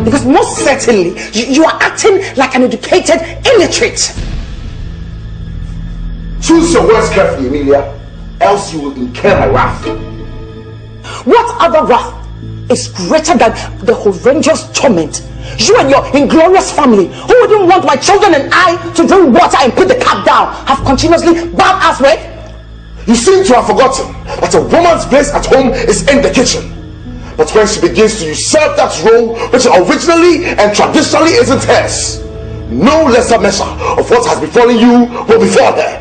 S1: Because most certainly, you are acting like an educated illiterate.
S3: Choose your words carefully, Emilia, else you will incur my wrath.
S1: What other wrath is greater than the horrendous torment you and your inglorious family, who wouldn't want my children and I to drink water and put the cap down, have continuously bowed us with?
S3: You seem to have forgotten that a woman's place at home is in the kitchen. But when she begins to usurp that role which originally and traditionally isn't hers, no lesser measure of what has befallen you will befall her.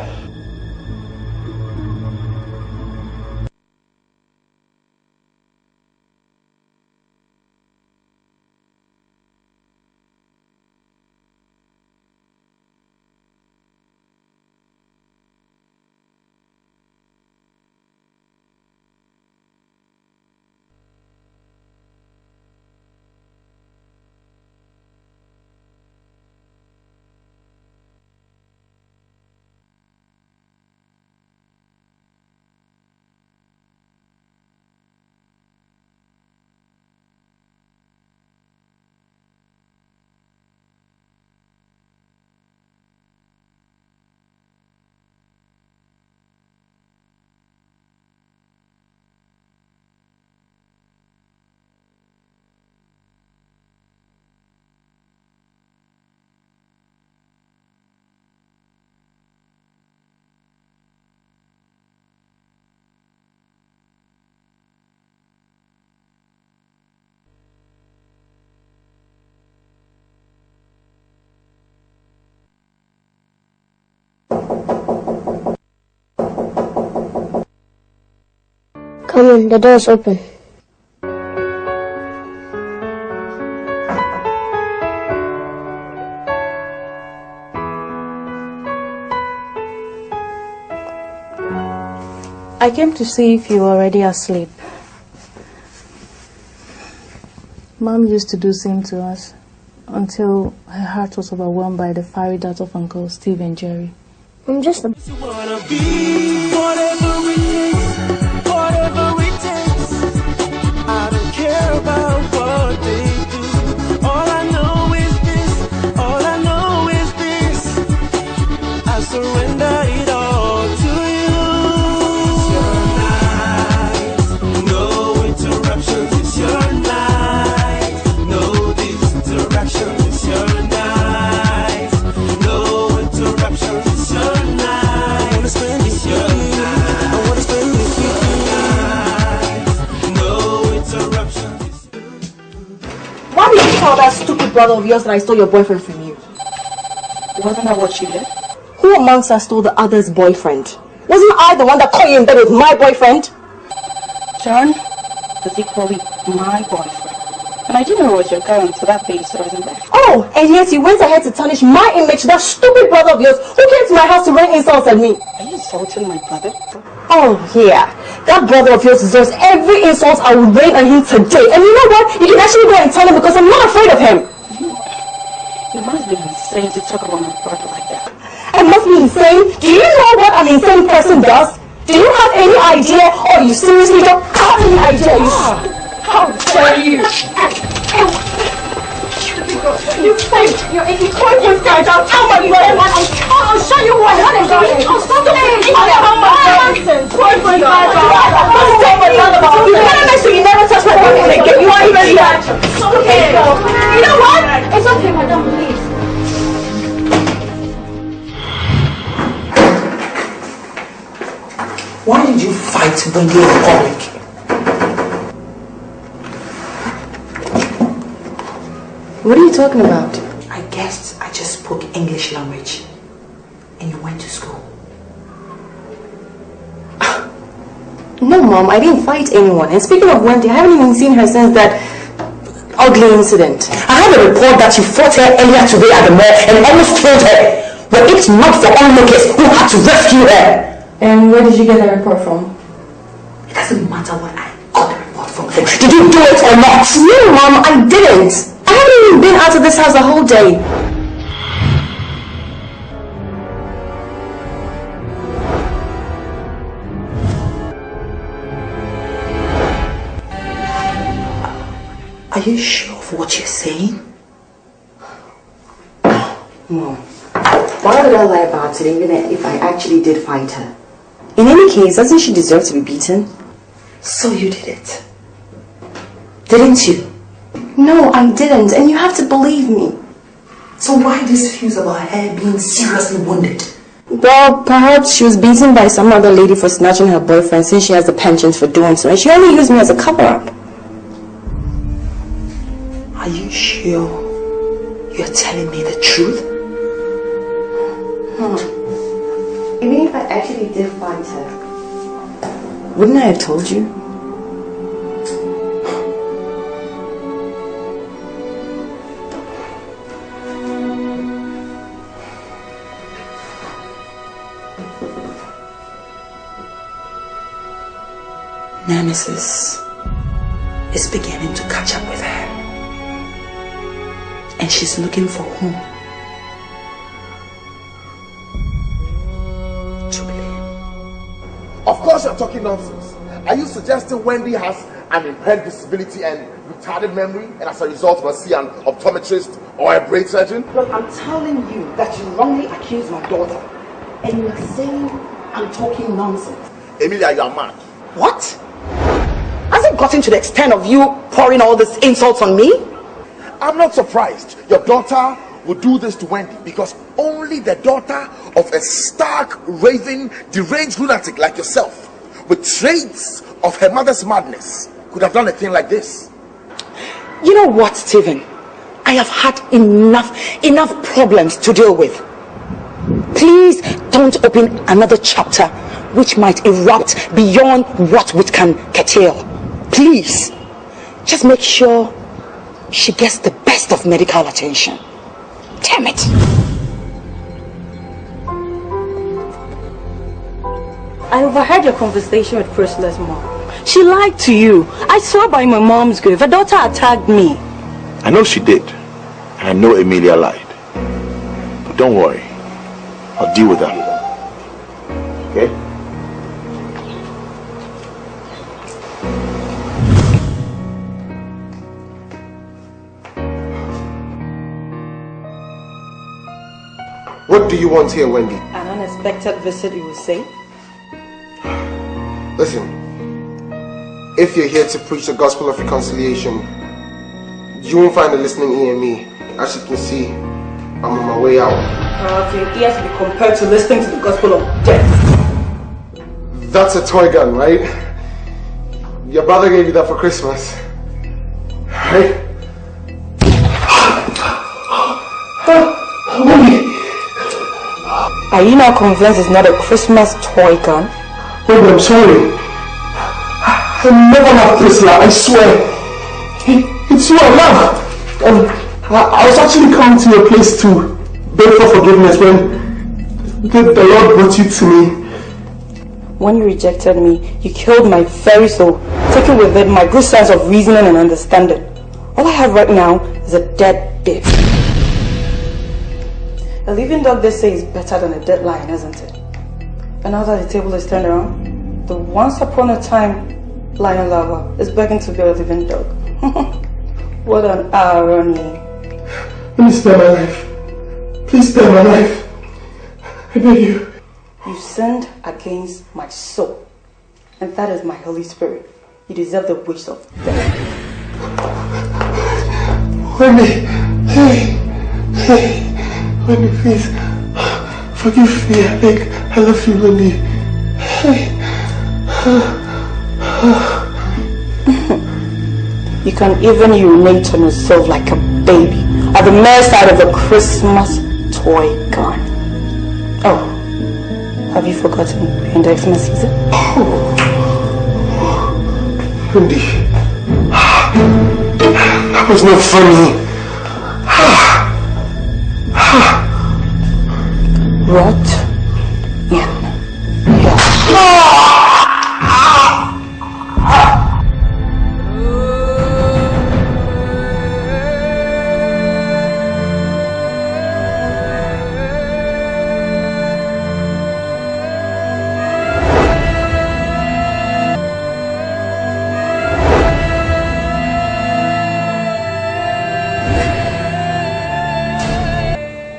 S9: Come in, the door's open.
S5: I came to see if you were already asleep. Mom used to do the same to us until her heart was overwhelmed by the fiery dart of Uncle Steve and Jerry.
S9: I'm just a...
S8: Wanna be whatever it takes. I don't care about what they do. All I know is this. All I know is this. I surrender it all to you. It's your night. No interruptions. It's your night. No distractions. It's your night. No interruptions. It's your night. I wanna spend it with you. I wanna spend it with you. No interruptions.
S11: Why did you tell that stupid brother of yours that I stole your boyfriend from you?
S2: Wasn't that what she did?
S11: Who amongst us stole the other's boyfriend? Wasn't I the one that caught you in bed with my boyfriend?
S2: John was equally my boyfriend. And I didn't know it was your guy until that baby wasn't there.
S11: Oh, and yet you went ahead to tarnish my image to that stupid brother of yours who came to my house to rain insults at me.
S2: Are you insulting my brother?
S11: Oh, yeah. That brother of yours deserves every insult I will rain on him today. And you know what? You can actually go and tell him because I'm not afraid of him.
S2: You must be insane to talk about my brother like that.
S11: I must be insane? Do you know what an insane person does? Do you have any idea? Or you seriously don't have any idea? How dare you? You fake! You're a coitus guy! I'll tell my brother! I'll show you what I'm doing! Oh, stop it! I'll tell my nonsense! Boyfriend guy! You better make sure you never touch my boyfriend again! You won't even touch! Okay, you know what? It's okay, madam, please.
S1: Why did you fight when you were in public?
S2: What are you talking about?
S1: I guessed I just spoke English language and you went to school.
S2: No, Mom, I didn't fight anyone. And speaking of Wendy, I haven't even seen her since that ugly incident.
S1: I had a report that you fought her earlier today at the mall and almost killed her. But it's not for onlookers who had to rescue her.
S2: And where did you get that report from?
S1: It doesn't matter what I got the report from. Did you do it or not?
S2: No, Mom, I didn't. I haven't even been out of this house the whole day.
S1: Are you sure of what you're saying?
S2: Mom, why would I lie about it even if I actually did fight her? In any case, doesn't she deserve to be beaten?
S1: So you did it, didn't you?
S2: No, I didn't, and you have to believe me.
S1: So why this fuse about her being seriously wounded?
S2: Well, perhaps she was beaten by some other lady for snatching her boyfriend since she has the penchant for doing so, and she only used me as a cover-up.
S1: Are you sure you're telling me the truth?
S2: Even if I actually did fight her, wouldn't I have told you?
S1: Nemesis is beginning to catch up with her. And she's looking for whom to blame.
S3: Of course you're talking nonsense. Are you suggesting Wendy has an impaired disability and retarded memory and as a result must see an optometrist or a brain surgeon?
S11: Look, I'm telling you that you wrongly accused my daughter. And you're saying I'm talking nonsense.
S3: Emilia, you are mad.
S1: What? Has it gotten to the extent of you pouring all these insults on me?
S3: I'm not surprised your daughter would do this to Wendy because only the daughter of a stark, raving, deranged lunatic like yourself with traits of her mother's madness could have done a thing like this.
S1: You know what, Stephen? I have had enough problems to deal with. Please don't open another chapter which might erupt beyond what we can curtail. Please, just make sure she gets the best of medical attention. Damn it.
S12: I overheard your conversation with Priscilla's mom. She lied to you. I swear by my mom's grave, her daughter attacked me.
S6: I know she did. And I know Emilia lied. But don't worry. I'll deal with that. Okay?
S13: What do you want here, Wendy?
S12: An unexpected visit, you will say?
S13: Listen, if you're here to preach the gospel of reconciliation, you won't find a listening ear in me. As you can see, I'm on my way out.
S12: Okay, he has to be compared to listening to the gospel of death.
S13: That's a toy gun, right? Your brother gave you that for Christmas, right?
S12: Are you now convinced it's not a Christmas toy gun?
S13: Baby, I'm sorry. I never loved Priscilla, I swear. It's who I love. I was actually coming to your place to beg for forgiveness when the Lord brought you to me.
S12: When you rejected me, you killed my very soul, taking with it my good sense of reasoning and understanding. All I have right now is a dead babe. A living dog, they say, is better than a dead lion, isn't it? And now that the table is turned around, the once upon a time lion lover is begging to be a living dog. What an irony.
S13: Let me spare my life. Please spare my life. I beg you.
S12: You sinned against my soul, and that is my Holy Spirit. You deserve the wish of death.
S13: Wendy, hey, Wendy, please, forgive me, I beg. I love you, Wendy. Hey.
S12: You can even urinate on yourself like a baby at the mere sight of a Christmas toy gun. Oh, have you forgotten we're in the Xmas season?
S13: Wendy, that was not funny.
S12: Rot in hell.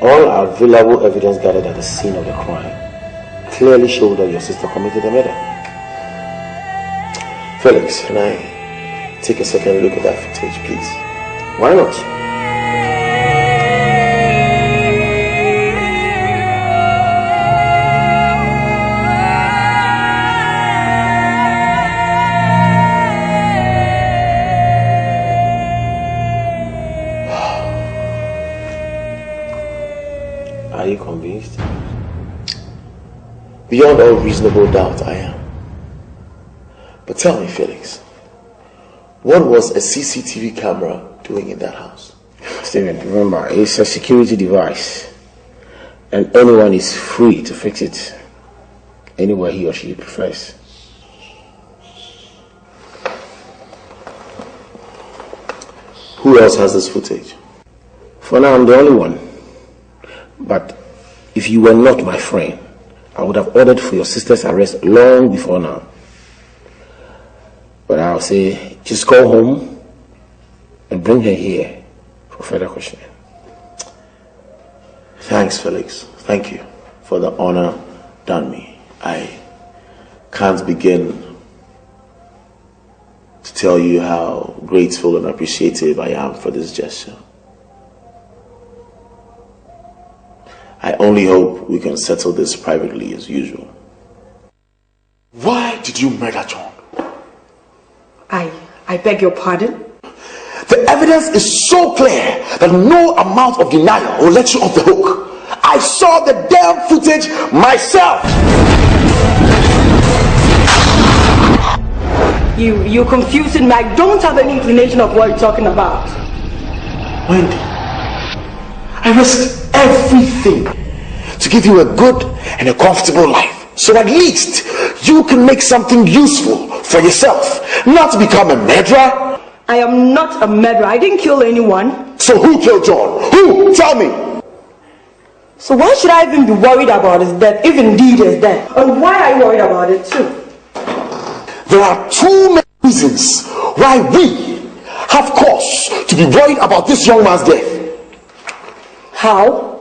S6: All available evidence gathered at the scene of the crime clearly showed that your sister committed the murder. Felix, can I take a second look at that footage, please? Why not? Are you convinced? Beyond all reasonable doubt, I am. But tell me, Felix, what was a CCTV camera doing in that house?
S14: Stephen, remember, it's a security device, and anyone is free to fix it anywhere he or she prefers.
S6: Who else has this footage?
S14: For now, I'm the only one. But if you were not my friend, I would have ordered for your sister's arrest long before now. But I'll say, just go home and bring her here for further questioning.
S6: Thanks, Felix. Thank you for the honor done me. I can't begin to tell you how grateful and appreciative I am for this gesture. I only hope we can settle this privately as usual. Why did you murder John?
S12: I beg your pardon?
S6: The evidence is so clear that no amount of denial will let you off the hook. I saw the damn footage myself.
S12: You're confusing me. I don't have any inclination of what you're talking about.
S6: Wendy, I risked everything to give you a good and a comfortable life. So at least
S3: you can make something useful for yourself, not become a murderer.
S12: I am not a murderer. I didn't kill anyone.
S3: So who killed John? Who? Tell me.
S12: So why should I even be worried about his death, if indeed he's dead? And why are you worried about it too?
S3: There are too many reasons why we have cause to be worried about this young man's death.
S12: How?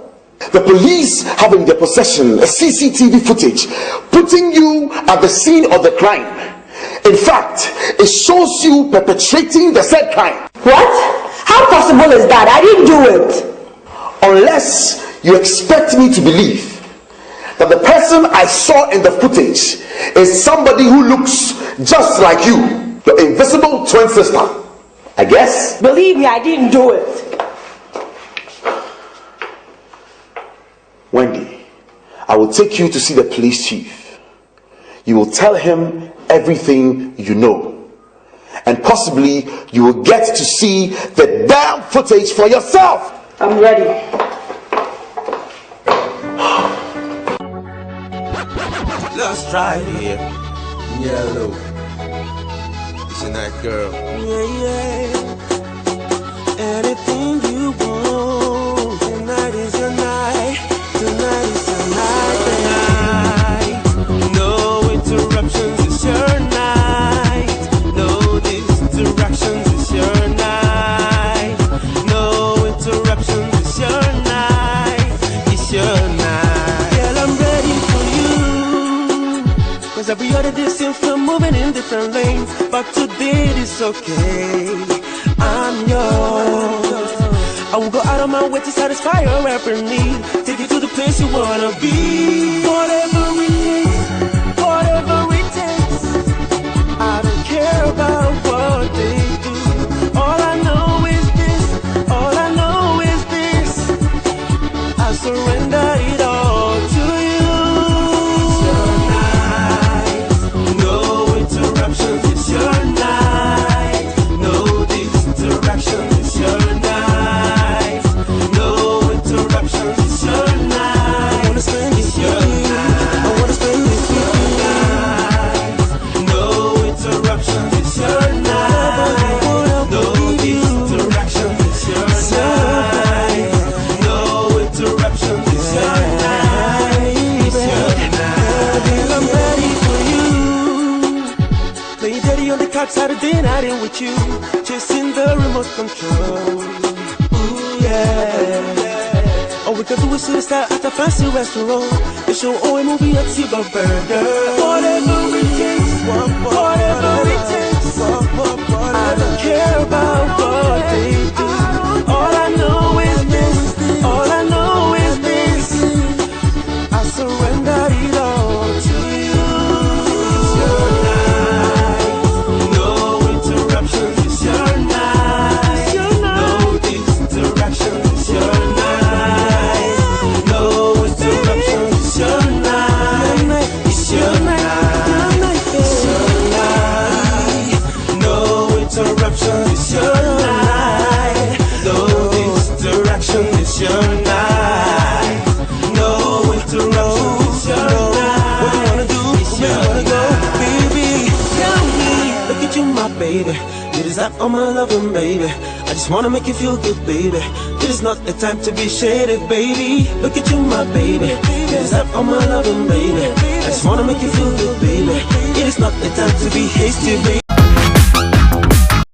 S3: The police have in their possession a CCTV footage putting you at the scene of the crime. In fact, it shows you perpetrating the said crime.
S12: What? How possible is that? I didn't do it.
S3: Unless you expect me to believe that the person I saw in the footage is somebody who looks just like you, your invisible twin sister. I guess.
S12: Believe me, I didn't do it.
S3: Wendy, I will take you to see the police chief. You will tell him everything you know. And possibly you will get to see the damn footage for yourself.
S12: I'm ready.
S8: Let's try it here. Yellow. It's a night girl. Yeah. Anything you want. Tonight is your night. Tonight is your night. No interruptions, it's your night. No distractions, it's your night. No interruptions, it's your night. It's your night. Girl, I'm ready for you. Cause every other day seems to moving in different lanes. But today it's okay. I'm yours. I will go out of my way to satisfy your every need. Take you to the place you wanna be. Whatever it takes, whatever it takes. I don't care about what they do. All I know is this, all I know is this. I surrender it all to you. It's your night, no interruptions, it's your night. No distractions, it's your night. Saturday night in with you, chasing the remote control. Ooh, yeah. All we can do is sit at a fancy restaurant and show all a movie at Silver Burger. Whatever it takes, whatever it takes. I don't care about what they do. All I know is this, all I know is this. I surrender it all to you. It's your night. No interruptions, it's your night. No distractions, it's your night. No interruptions, it's your night. It's your night. It's your night. No interruptions, it's your night. No distraction, it's your night. No interruptions, it's your night. What you wanna do? Where you wanna go, baby? Tell me. Look at you, my baby. You deserve all my loving, baby. I just wanna make you feel good, baby. It is not the time to be shady, baby. Look at you, my baby. You deserve all my loving, baby. I just wanna make you feel good, baby. It is not the time to be hasty, baby.